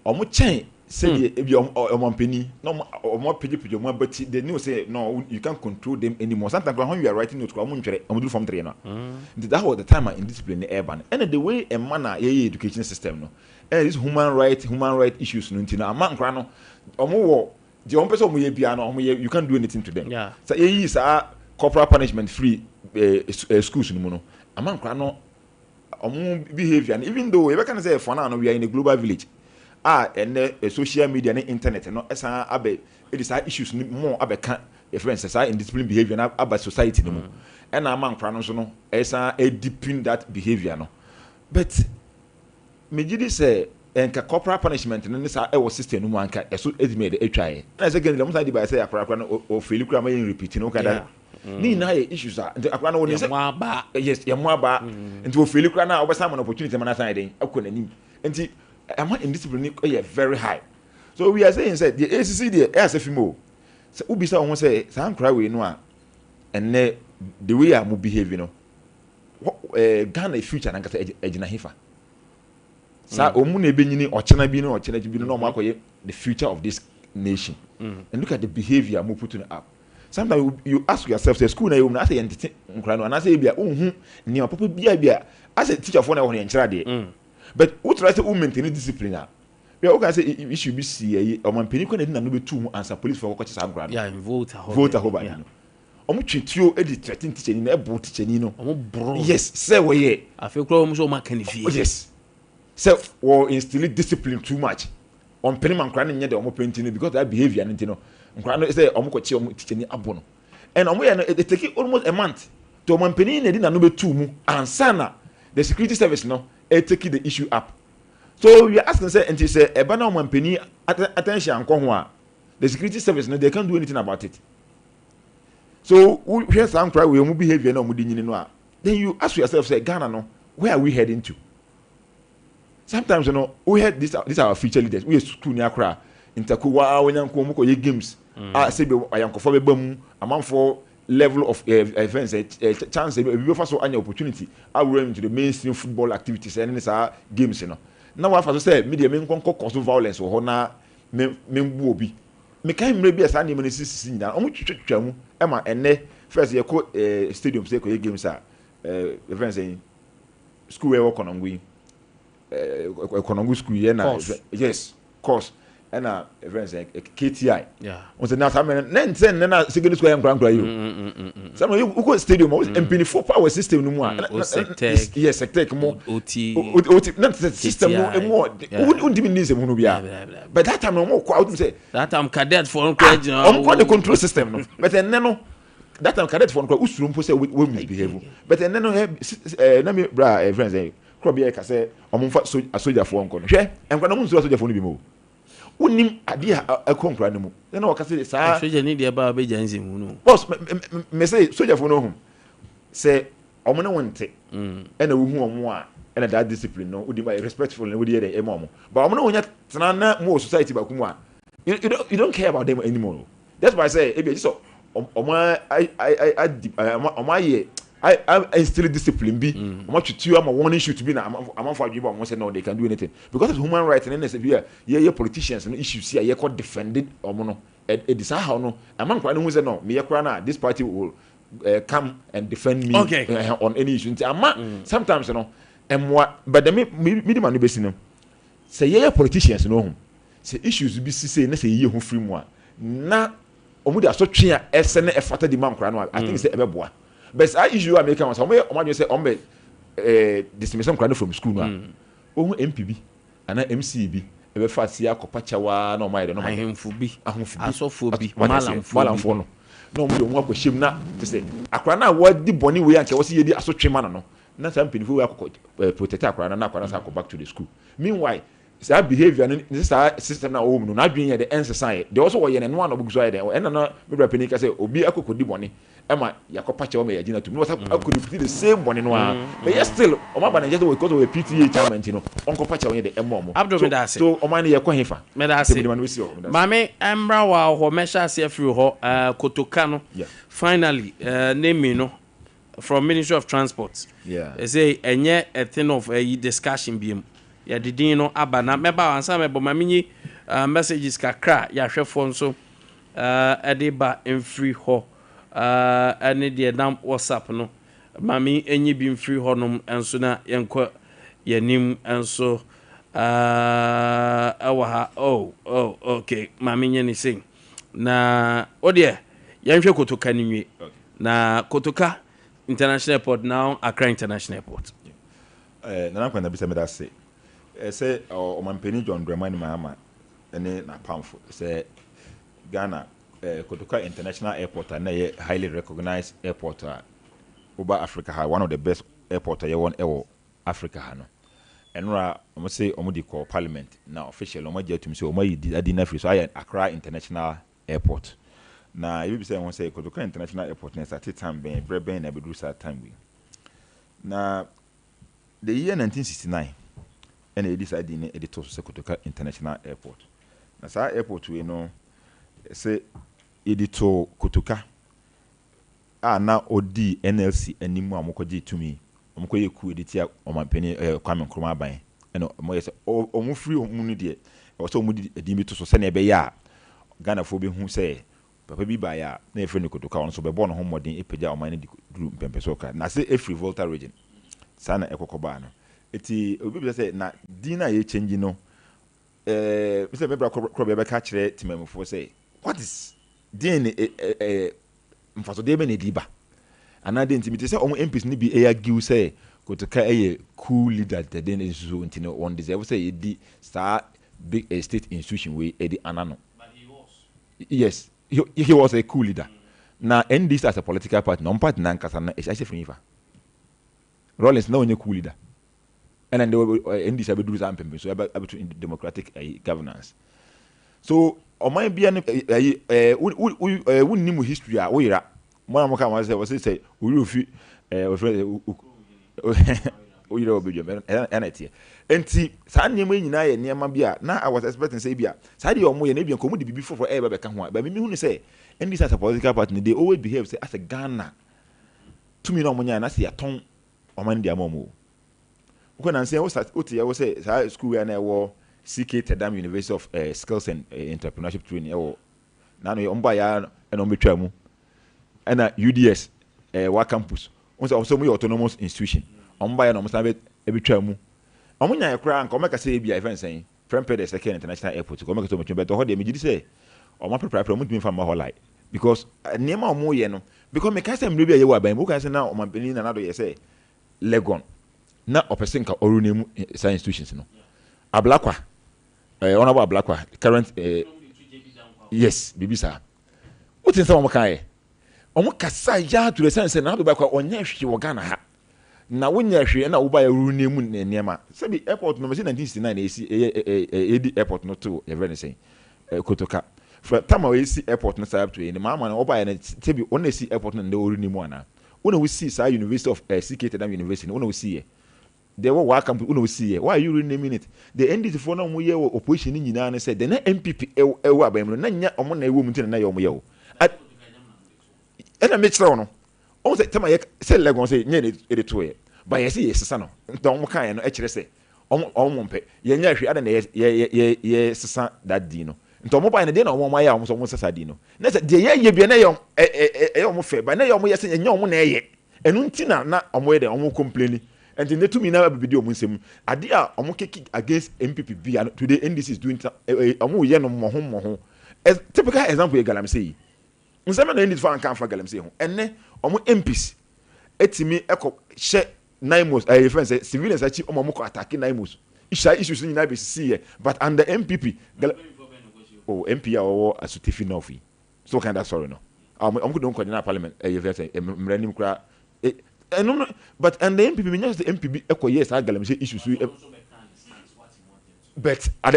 Or more chain. Say if you're penny, no more pity, but they knew say no, you can't control them anymore. Sometimes when you are writing notes, I'm do from trainer. That was the time I indiscipline the urban. And the way a manner education system no, this human right issues no. A man crano, or more the one person we piano, you can't do anything to them. Yeah. So is corporal punishment free schools no mono. A man crano, behavior, and even though we can say for now we are in a global village. And the social media and the internet no esa abe it is issues more abe can friends esa indisciplined behavior na about society no and a man crano so no esa deepen that behavior no but me gidi say enka corporal punishment no nisa e was system no anka eso edime de atwae na second the most by say akra no o feel kura may repeat no kada ni na issues akra no woni say yes ye mo aba nti o feel kura na obesa man opportunity man asan den akonanim nti I'm indiscipline very high. So we are saying that the ACC the SFMO. So Ubisa almost say some cry we know and the way I behave, you know. Ghana future and ejina hifa. Sa omune benyini ochena bi no ochena bi no makoye the future of this nation. And look at the behavior mo putting up. Sometimes you ask yourself, say school na you na say entity nkra no na say bia ohun ni papa bia as a teacher for na won enchira de. But what try to maintain discipline? We are going to say it should be see or man penny na no be too answer police for what is our yeah, vote over. Omo treat you edit threaten teacher ni ebo teacher ni no. Yes, say we here. I feel close so man can feel. Yes. So or instill discipline too much. On penny man cry nya de omo painting because that behavior nti no. Nkra no say omo kwachi omo teacher ni abo no. And omo ya no it take almost a month to man penny na no be too mu ansana the security service no taking the issue up. So we are asking say and say a banner man penny attention and the security service no they can't do anything about it. So we hear some cry we behavior no no. Then you ask yourself say Ghana no where are we heading to? Sometimes you know we had this our future leaders we school near Accra interkuwa when yanko mo games say be ayanko be bam amount for level of events chance we first any opportunity I will into the mainstream football activities and these are games you know now I say media men cause violence or na men obi me kan mre bi asa na me sisi nyina omo twetwa mu e ma enne first ye ko stadium say ko games events in school we work on ngui economic school ye na yes course and events KTI. Yeah. On the next time, then secondary school and grand some of you go stadium and pay for power system no more. Yes, sectec more. OT. Not the system more. Wouldn't even need them no. But that time no more crowd say. That time cadet for on the control system no. But then no. That time cadet for on usrum say we misbehave. But then no na me bra friends Krobia ka say omfa soldier for nko no hwe enkwa no mu soldier for no bi mo unim ade a konkra no mu na o ka say sa soldier ni de ba be jansi mu no boss me say soldier for no hu say omo ne wonte na wo hu omo a na that discipline no udi by respectful na udi dey emo but omo ne wonya tena na mo society ba ku mu a you don't care about them anymore. That's why I say ebi so I instill discipline be twittu am warning shoot be na am for adweba am say no they can do anything because it's human rights and say here politicians no issues here you could defend it omo no e dis how no am kwa no hu say no me yakra na this party will come and defend me on any issue sometimes you know but the me man no be sin no say here politicians no say issues be say na say ye hu free mu a na omude asotwe a ese na efata di man kra no I think say ebeboa but I issue American was omo say ombe dismissal kra no from school no ohun MPB ana MCB ebe fa sia akopachawa na omo no ahemfu bi asofo bi malamfo no no omo de omo akohyem na say akra na wadi boni we anke wo se yedi asotwe man no na some people we akoko protect akra na akra na go back to the school meanwhile that behavior this system na home no na adwen the end society they also were no one obuguso ya dem and na me bra penika say obi akokodi boni ema yakopa che o me yagina to no akodi the same boni no but yes still o ma ba na just because of a PTA chairman no onko pa che o the emo so o ma na ye ko hefa me da say mame embra wa ho mesha se afri ho kotoka no finally name no from Ministry of Transport they say enye a thing of a discussion biem ya didin no abana meba ansa mebo maminyi messages kakra ya hwefo nso ediba emfree ho ene de dam WhatsApp no mami enyi bi mfree ho no enso na yenko yanim enso awaha okay mami nyeni sing na odie yanhwe kotoka ni nwe na kotoka International Airport now Accra International Airport Nana Nkwantabisa me da say say o mampeni John Dramani Mahama ene na pamfo say Ghana Kotoka International Airport na highly recognized airport over Africa, one of the best airport you want ever Africa no enra omo say omo di call parliament now official omo je to say omo yi adina free so I Accra International Airport na you be say won say Kotoka International Airport na start time ben na be do start time we na the year 1969 and they decided in editor Kotoka International Airport na sa airport we no say editor Kotoka na odi NLC animu amokoje tumi omokoye ku editia omampeni Kwame Nkwantabisa eno mo yese omu free omu no de o so omu di edimi to so se na ebe ya Ghana fo be hu say papa bi ba ya na efre ni Kotoka on so be bo no ho modern epeja omane di duru mpempeso ka na say every Volta region sana ekokoba no eti obi be say na dina ye change no Mr. Mebra Krobia be ka kire timamfo say what is din mfaso de be ne diba anade intimate say omo MPs ni bi eya giu say Kotoka cool leader the den so ntino one deserve say di star big state institution we edi anano but he was yes he was a cool leader na NDC as a political party no party na nkasa na ese free fa Rollins na onye cool leader and then the NDC abeduru zampembe so about in democratic governance so oman bia ne wunnimu history a woyira mo amoka ma say ori ofi oyira obedwam enetie enti saa nyema nyina ye nyema bia na I was expecting say bia saa de omo ye na bia komo de bibi foforo be ka ho ba me hu ne say NDC as a political party they always behave say as a Ghana to me no omonya na say aton oman dia momo ukona say o say saa school we na wo CK Tedam University of Skills and Entrepreneurship Training na no omba ya na ometwa mu na UDS wa campus so mo autonomous institution omba ya na omsa be betwa mu omunya yakra nka omeka say bia even say Fremped the second international airport ko omeka so metwa beto ho de megidi say oma prepare mo tumi fa ma holai because niema omo ye no because me ka say mre bia ye wa ban mo ka say na omampeni na do ye say Legon na opesen ka orunemu science institutions no Ablakwa honorable Ablakwa current yes bibisa what in some kai omo kasa ya to the sense na do ba kwa onye hwe wo Ghana ha na wonya hwe na wo ba ya ru nemu nneema sebi airport no me 1969 esi airport no to e very say kotoka from time we see airport no side to ni mama na wo ba ya na sebi wona see airport no nde ru nemu ana wona we see sa University of CK University wona we see they were welcome wona we see why you renaming it the NDC for na mo ye opposition nyina na say the na MPP ewo abam no na nya omo na ewo mti na ye omo ye o ena me kire no on say tema ye say legon say nye ne to ye ba ye say sesa no nto mo kan ye no e kire say omo mpe ye nya hwe ada na ye sesa that di no nto mo ba ne de na omo ya omo so mo sesa di no na say de ye bia na ye omo fe ba na ye omo ye say nya omo na ye enu nti na omo ye de omo complain and the to me now be omo nsem ade a omo keki against MPP B today NDC is doing omo ye no mo ho typical example ye galamsey nsema na NDC for kan fa galamsey ho enne omo MPs etimi eko hye naimos friends say civilians achi omo ko attack naimos issues ni na be see but under MPP MP or asutifi nofi so kind of sorry no omo don't ko na parliament say mranim kra no, but and the MPP means the MPP eko yes I galamsey issues but at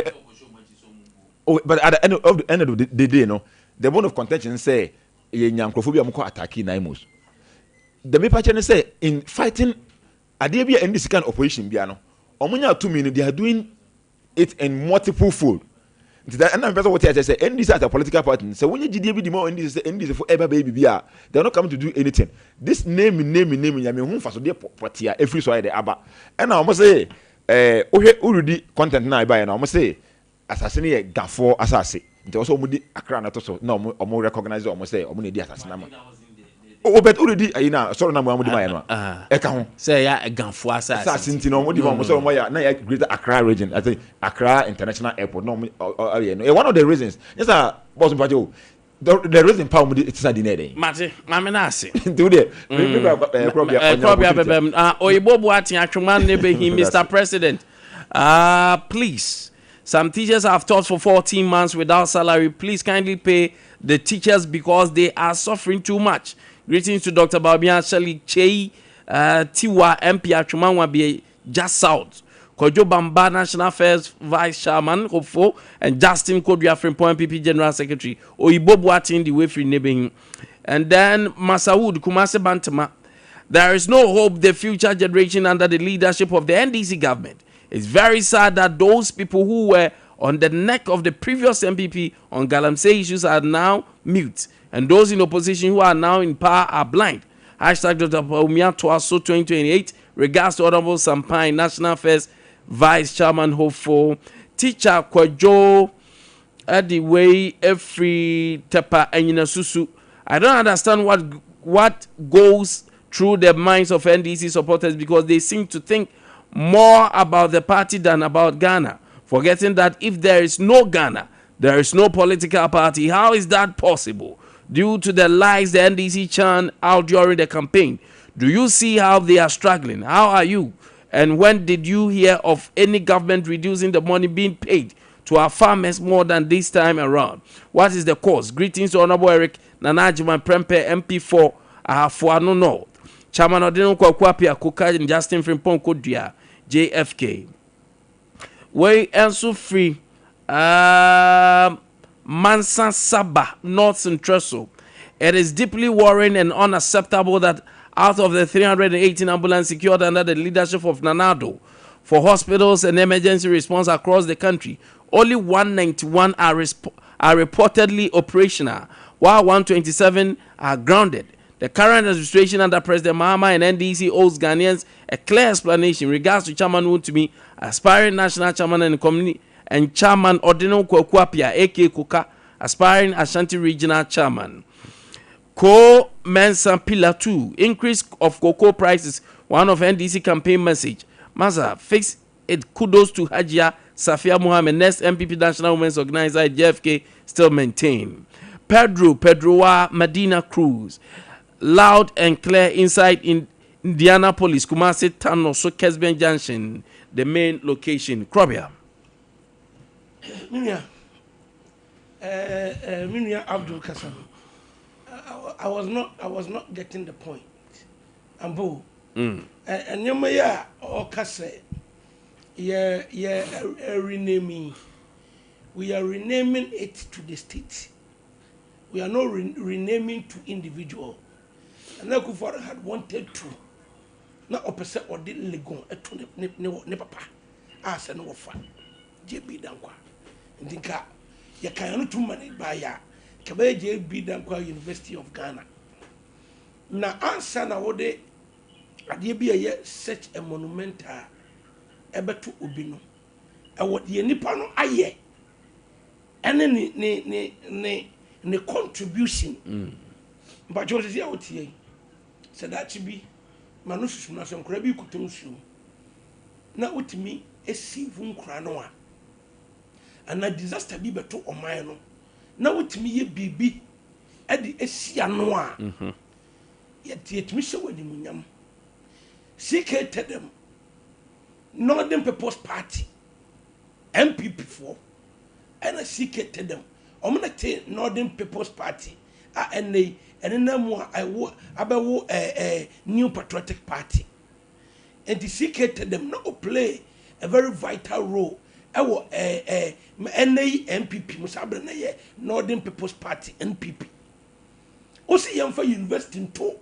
the end of the day no the bone of contention say ye nyankrofobia mo ko attack naimos the me patch say in fighting ade bia in this kind of opposition bia no omunya 2 minutes they are doing it in multiple fold that and person what I say NDC as a political party so when you GDP be the more NDC for ever baby bia they are not coming to do anything this name ya me hu fa so dey party every so dey aba and na almost say urudi content na buy na almost say assassin ye gafo assassin nti also omudi akra na to so na omo recognize almost say omo na di assassin na but urudi ayina sorry na mo amudi ma ya no e ka ho say ya gafo assassin nti na omudi ma mo so omo ya na ya Greater Accra region I think Accra International Airport no one of the reasons yes boss mpajo the reason pa omudi it's sad in mate mame na ase do there problem oyibo bu atin atwoma ne be him Mr. President please some teachers have taught for 14 months without salary. Please kindly pay the teachers because they are suffering too much. Greetings to Dr. Babian Shali Chei Tiwa MP Achumanwa be just south. Kojo Bamba National Affairs Vice Chairman Hopeful and Justin Kodria from MPP General Secretary Oyibo Buatin the way free neighboring. And then Masawood Kumase Bantama. There is no hope the future generation under the leadership of the NDC government. It's very sad that those people who were on the neck of the previous MPP on Galamsey issues are now mute. And those in opposition who are now in power are blind. Hashtag Dr. Paumia Toaso 2028. Regards to Honorable Sampai, National Affairs Vice Chairman Hopeful. Teacher Kwajo Adiway Every Tepa Enyina Susu. I don't understand what goes through the minds of NDC supporters because they seem to think more about the party than about Ghana, forgetting that if there is no Ghana, there is no political party. How is that possible? Due to the lies the NDC churned out during the campaign. Do you see how they are struggling? How are you? And when did you hear of any government reducing the money being paid to our farmers more than this time around? What is the cause? Greetings to Honorable Eric Nanajiman Prempe MP4 Ahafuano North. Chairman Odino Kwakwapia Kuka and Justin Frimpong Kodria JFK. We also free Mansan Saba North Central. It is deeply worrying and unacceptable that out of the 318 ambulances secured under the leadership of Nanado for hospitals and emergency response across the country, only 191 are reportedly operational, while 127 are grounded. The current administration under President Mahama and NDC owes Ghanaians a clear explanation in regards to Chairman Wontumi, aspiring national chairman and community, and Chairman Ordino Kwakwapia, A.K. Kuka, aspiring Ashanti regional chairman. Mensa Pillar 2, increase of cocoa prices, one of NDC campaign message. Maza, fix it. Kudos to Hajia Safia Muhammad, next MPP National Women's Organizer, JFK, still maintained. Pedroa Medina Cruz. Loud and clear inside in Indianapolis, Kumasi Tano, so Kesben Junction, the main location. Krobia. Minya Abdul Kasam. I was not getting the point. Ambo, And Yamaya or Casse, renaming. We are renaming it to the state. We are not renaming to individual. And Nakufara had wanted to. Not opposite or did legon ne papa. As an offer. JB Dankwa. And think you can too money by ya. Kabe JB Dankwa University of Ghana. Na answer na wode ade bi ye such a monumental ebeto obino. E what ye nipa no aye. Ene ne contribution. But Joseph here what ye. Said that to be manusu na some krabi kutumsu. Na utimi esi vun kra no a. Ana disaster bi beto oman no. Na utimi ye bibi e di esi ano a. Yet me show with him. CK tell them Northern People's Party MPP for and a CK tell them I'm gonna tell Northern People's Party and they and then more I about a new patriotic party and the CK tell them not play a very vital role. I will MPP Musabrana Northern People's Party NPP. Also young for university in two.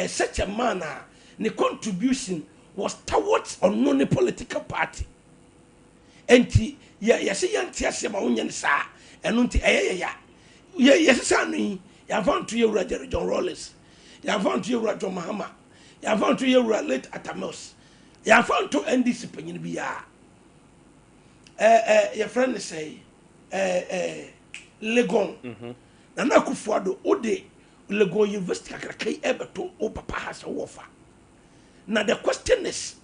Such a manner, the contribution was towards unknown political party. And yes, yes, my own sa, and unti yes, Sanny, you found to you Roger John Rollins, you found to you Roger Mahama, you found to you late Atamos, you found to end this opinion be your friend say, Legon, and I could follow Ode. Lego University Kakai Eberto or Papa has a warfare. Now the question is,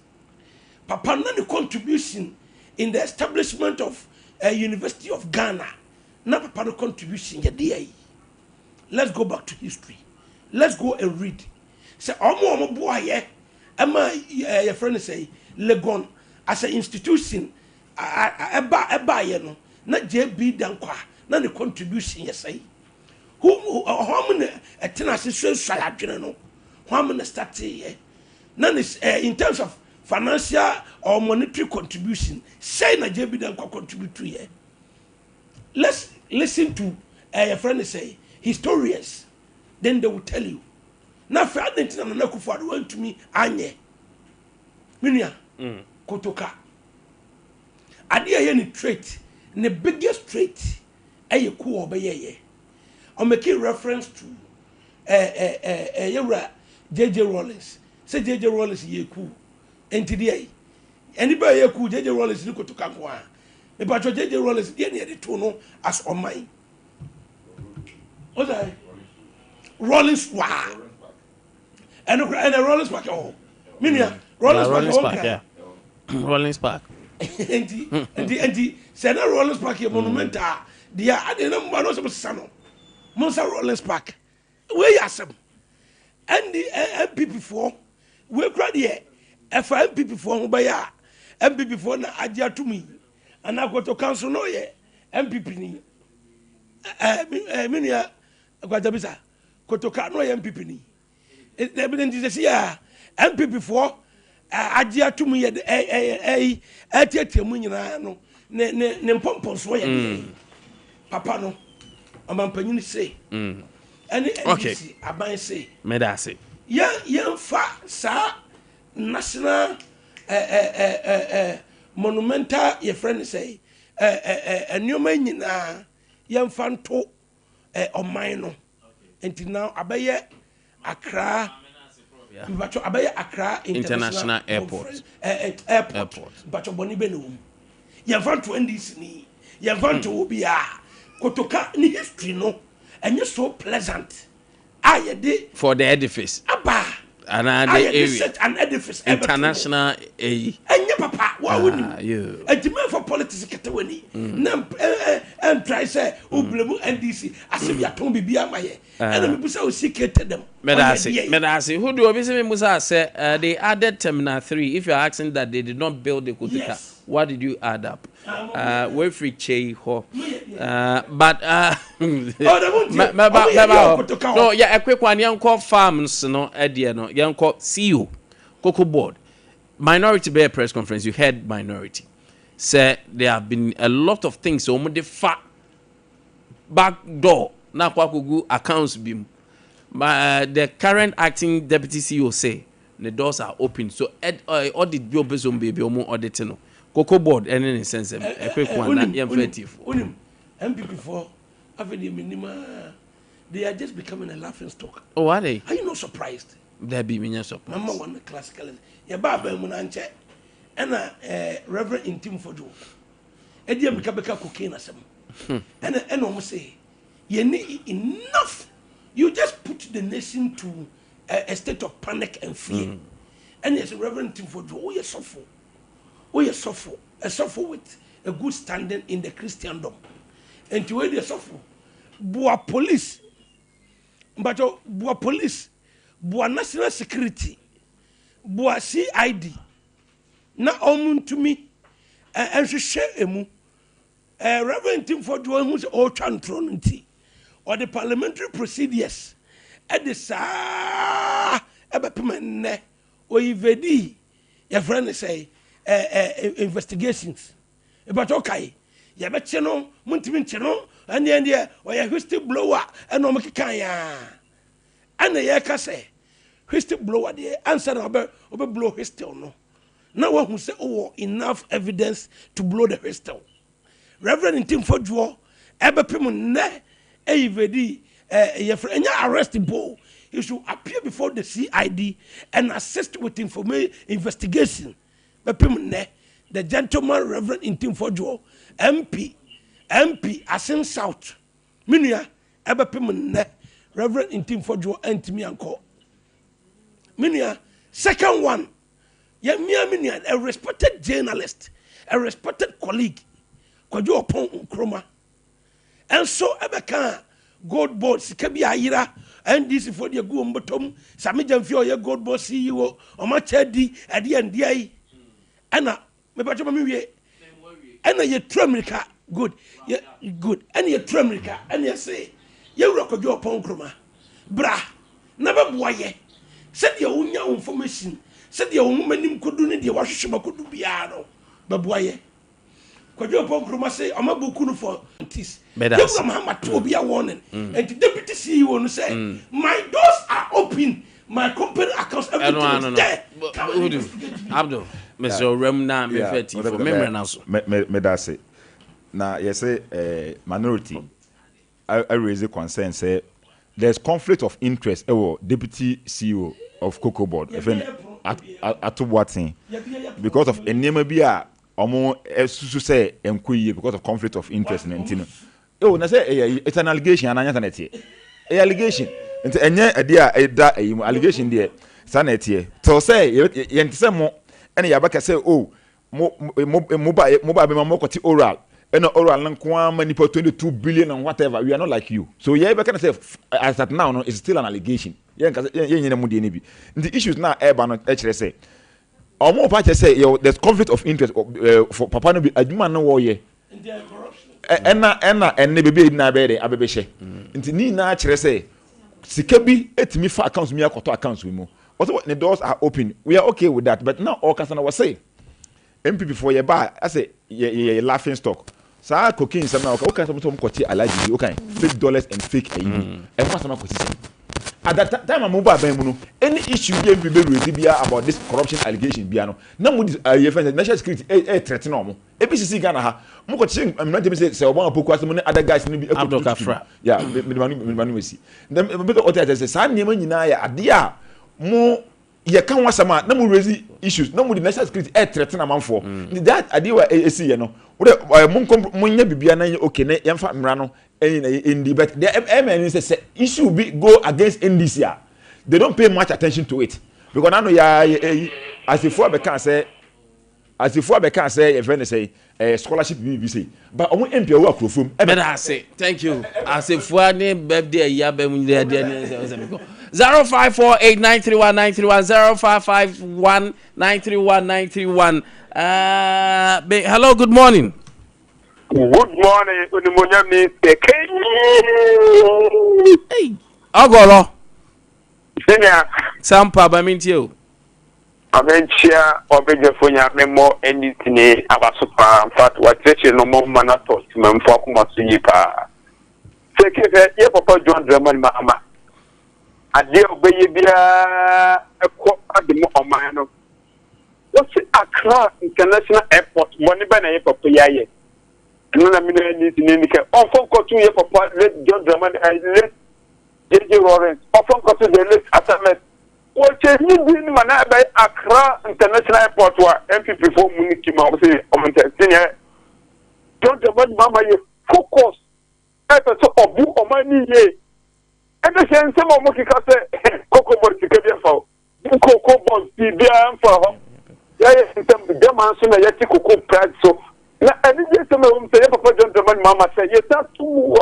Papa none contribution in the establishment of a University of Ghana. Now Papa no contribution ya DA. Let's go back to history. Let's go and read. Say omo boy Emma your friend say Legon as an institution eba ye no na JB Dankwa na the contribution ya say. How many a tenacity no? How many start here? None is in terms of financial or monetary contribution. Say na JB Dankwa contribute to here. Let's listen to a friend say historians. Then they will tell you. Now, for identity na Nakufo went to me anye. Minia kotoka. Ade ye ni trait, the biggest trait aye ku obeye. I'm making reference to J.J. Rollins. Say J.J. Rollins ye cool. And today, anybody ye cool J.J. Rollins look to Kankwa. But J.J. Rollins didn't hear the tone as on mine. What's that? Rollins wow. And a Rollins Park. Oh, Minia Rollins Park. Yeah. Rollins Park. And the Senna Rollins Park monumental. The I didn't know some sano. Monsa Rollins Park. Where you some? And the MPP4, we cried here. If MPP4 by MPP4 na adia to me. And I go to council no ye. MPP ni. Minia Kwamenkwantapisa. Kotoka no ye MPP ni. The evidence is here. MPP4 adia to me etiatia mu nyina no. Ne pompon so ye. Papa no. Amampanyin say. Okay. Aban say. Medase. Yan fa sa national monumental your friend say nyoma nyina yan fa nto oman no. Until now abaye Accra abaye Accra International Airport. But boni benum. Yan fa nto ndisi ni. Yan fa nto obi a Kotoka ni history no and you so pleasant. I did for the edifice. Abba. And area. An edifice. International A. And your papa, what would you? A demand for politics category. And try say, Ublemu NDC. I said, you told me be my head. And I'm so secret them. Medasi, who do obviously Musa say they added Terminal 3. If you're asking that they did not build the Kotoka. Yes. What did you add up? Free Che ho. But no, yeah, a quick one. Young call farms, no idea, no young call CEO. Cocoa Board, Minority Bear press conference, you heard Minority say there have been a lot of things. So the back door now kwakugu accounts bim. The current acting deputy CEO say the doors are open. So audit bio bezom baby omo auditing. Cocoa Board any sense a quick one effective. MPP for after the minimum, they are just becoming a laughing stock. Oh, are they? Are you not surprised? There be many surprised. Number one, the classical. Ya baba munanche, ena Reverend Intim Fojo. Edi amika cocaine asem. Ena almost say, you need enough. You just put the nation to a state of panic and fear. And yes, Reverend Intim Fojo, oh you suffer, a suffer with a good standing in the Christendom. And to where they suffer, boa police, but boa police, boa national security, boa CID, na omun to me, and she share emu, Reverend Tim for doing who's all tronity, or the parliamentary procedures, at the sa, ebepimene, or evedi, your friend say, investigations, but okay. Ya betcheno muntimi ncheno ane ande o ya whistle blower and o mekika ya ana ya ka say whistle blower dey answer na obe blow whistle no na wa hu say oh enough evidence to blow the whistle. Reverend Tim Fojuo ebepem ne eyivedi ye enya arrest bo he should appear before the CID and assist with investigation bepem ne the gentleman Reverend Intim Fojuo MP Asin South Minia ebepem ne Reverend Intim Fojuo antimi anko Minia second one ya minia a respected journalist, a respected colleague Kwajo Opon Nkrumah and so ebeka gold board sika bi ayira NDC for the go mbotom sami jamfio ye gold board CEO o ma chedi ade ande ai ana me bacho ma wie ana ye America good ye good ana ye America ana ye say ye wura Kwajo Opon Nkrumah bra na ba boye said ye unya information said ye manim kodu ne de wahwehwe makodu bia no ba boye Kwajo Opon Nkrumah say amabuku no for this you Muhammad to be a warning and the deputy CEO no say my doors are open, my company accounts everything is there. Abdul Mr. Remna me feti for memory now so me da say na you say minority I raise a concern say there's conflict of interest deputy CEO of Cocoa Board Atubuatin because of enema bia omo susu say enkoyi because of conflict of interest in ntino na say it's an allegation and anya sanete allegation nti enye ade a eda allegation there sanete to say yente say mo ene yabaka say mo ba be mo kwati oral eno oral nko ama nipa 22 billion and whatever we are not like you so yeah be can say as at now no it's still an allegation yen mu de ne bi the issues now eba no e kire say omo pa che say there's conflict of interest for papa no bi adwuma no wo ye ena bebe na be de abebe hye nti ni na kire say sika bi etimi fa accounts mi akoto accounts we mu also the doors are open we are okay with that but now all customer was say MPP for your bar I say ye laughing stock sa cocaine some now okay some kwoti alaji okay fake dollars and fake e what some kwoti at that time I'm mobile ben mu no any issue be raise bia about this corruption allegation bia no na mu national security threaten no mo ebisisi Ghana ha mo ko chi amna dem say obo apoku asem ne other guys no bi Abdul Kafra yeah me manu wesi dem be the other say sa niam nyina ya ade a mo ye kan wasama na mo raise issues na mo the national security threaten amanfo that ade wa esi ye no mo nya bibia na okay na yemfa mra no in the but the MN say issue be go against NDC. They don't pay much attention to it because I know as if we can say a friend say scholarship we say but on MP work from I say thank you as if for name birthday ya be mun there 0548931931 hello good morning. Good morning, Unimunyami. Hey, Ogolo. Senior. Sompa by Mintio. Amenchia Obejafonia Memo anything about super. In fact, what no more manatos to Memfokuma Suyipa. Take it, yeah, Papa John German Mama. A dear Bayabia, a quart at the Mohamano. What's it? Accra International Airport, money by a papa yaye. And I mean, in Nika. Often got 2 years papa, let John German and let J.J. Lawrence. Often got to the list at what is in Manaba Accra International Airport where MPP for Munich Mausi on Senior John German Mama, you focus at the top of book or money. And the same some of Mokika say, Coco Boy to get your phone. Coco Boy, the for home. Yeah, some German soon a Yeti pride so. Now, I didn't say, Papa John German Mama say, yes, that's 2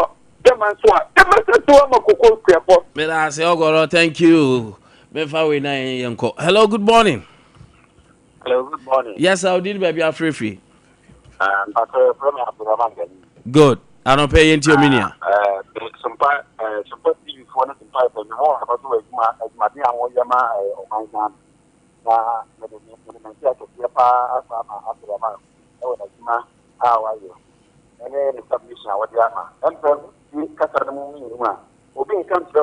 German swat. There must have 2 Coco Creapo. But I say, oh, God, thank you. Hello, good morning. Hello, good morning. Yes, I did, baby. I'm free. Good. I don't pay into your minia. Sompa TV for nothing pipe and more about my dear Yama or my son. How are you? And then submission, what Yama. And from you, Casamoon, Obin comes to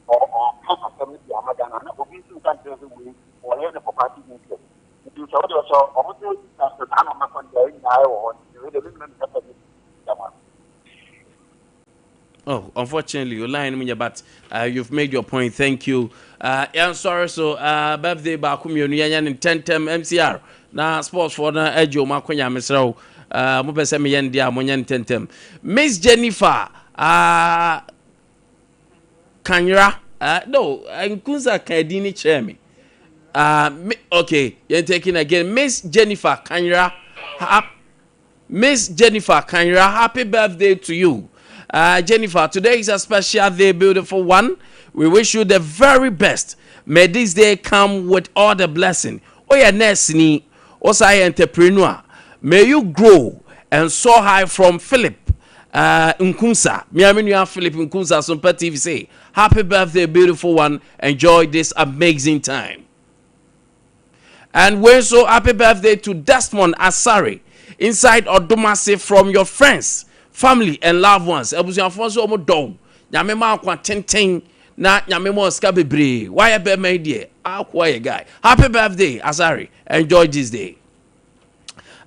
or half a family Yamadan, and Obin countries or any property interest. If you saw yourself, almost after the time of my country, I want to the women Yama. Oh, unfortunately, you're lying, but you've made your point. Thank you. I'm sorry, so birthday back home, you're in 10-10 MCR. Now, sports for the edge of Makoya Misro, Mubesemi Yandia, Monyan 10-10. Miss Jennifer, Kanyra, no, Nkunza Kadini Chemi. Okay, you're taking again. Miss Jennifer Kanyra, Miss Jennifer Kanyra, happy birthday to you. Jennifer, today is a special day, beautiful one. We wish you the very best. May this day come with all the blessing. Oh, yeah, Nesni, Osai entrepreneur. May you grow and soar high from Philip Nkunsa. Miaminia Philip Nkunsa, Sompa TV say, happy birthday, beautiful one. Enjoy this amazing time. And we're so happy birthday to Desmond Asari inside Odomase from your friends, family and loved ones. Ebusi Afonso omo don. Nyame ma kwa tenten na nyame mo ska bebre. Why be my dear? Akwa guy. Happy birthday, Asari. Enjoy this day.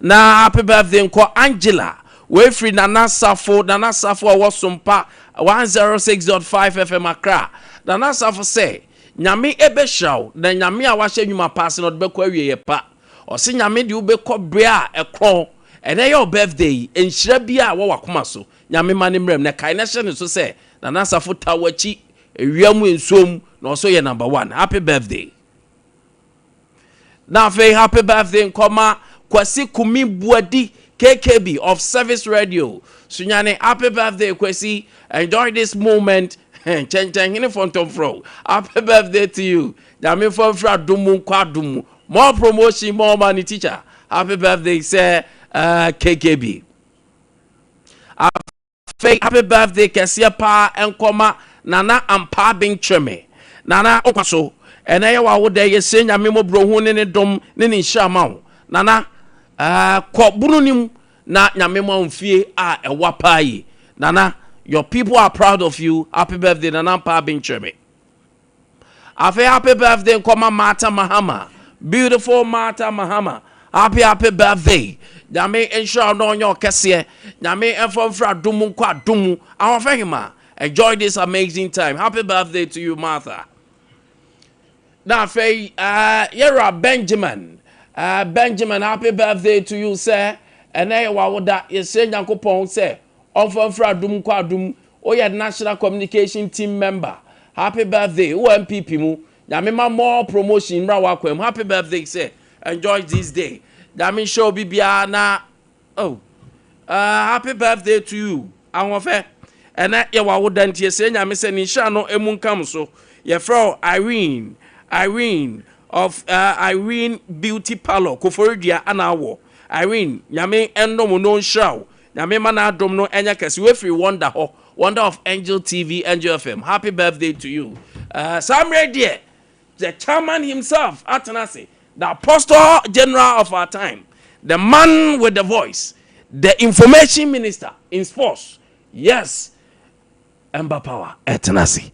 Na happy birthday nko Angela. We free Nana Safo was Sompa 106.5 FM Accra. Nana Safo say, nyame ebe shaw, na nyame a wahye nyuma pass not be kwa wie pa. O se nyame de ube ko brea ekron. And your birthday in Shrabia, what Wakumaso, Yamima Nimrem, na Kaination so say, Nanasa Futawachi, a Yamu in Sum, no so your number 1. Happy birthday. Now, happy birthday in Koma, Kwasi Kumi Buadi, KKB of Service Radio. Sunyane, happy birthday, Kwasi. Enjoy this moment. Chen in front of Fro. Happy birthday to you. Yami from Fra Dumu Kwadumu. More promotion, more money, teacher. Happy birthday, sir. KKB. Happy birthday, Kesia Pa and Koma Nana and Pa Bing Cheme. Nana Okaso. And I would they say Yamimo Brohun in a dom, Nini Shamau. Nana Kobunim na Yamimo Fie a Wapai. Nana, your people are proud of you. Happy birthday, Nana Pa Bing Cheme. Happy birthday, Koma Mata Mahama. Beautiful Mata Mahama. Happy birthday. Nyame ensure no your kese. Nyame enfom fra dumu kwa dumu. Awafehima. Enjoy this amazing time. Happy birthday to you, Martha. Now, Yera Benjamin. Benjamin, happy birthday to you, sir. And I would that you say Yankopon say. Enfom fra dumu kwa dumu. Oh, yeah, National Communication Team member. Happy birthday. OMPP mu. Nyame ma more promotion. Happy birthday, sir. Enjoy this day. Dami show Bibiana. Oh, happy birthday to you. I want fair. And that you wouldn't say, I'm saying, Shano Emun Kamso. Your friend Irene of Irene Beauty Parlor, Koforidia Anawo. Irene, Yame Endo no show. Yame Mana Domno Enyakas, we free Wonder of Angel TV, Angel FM. Happy birthday to you. Sam Radier, the chairman himself, Atanasi. the apostle general of our time, the man with the voice, the information minister in sports. Yes, Ember Power, Etanasi.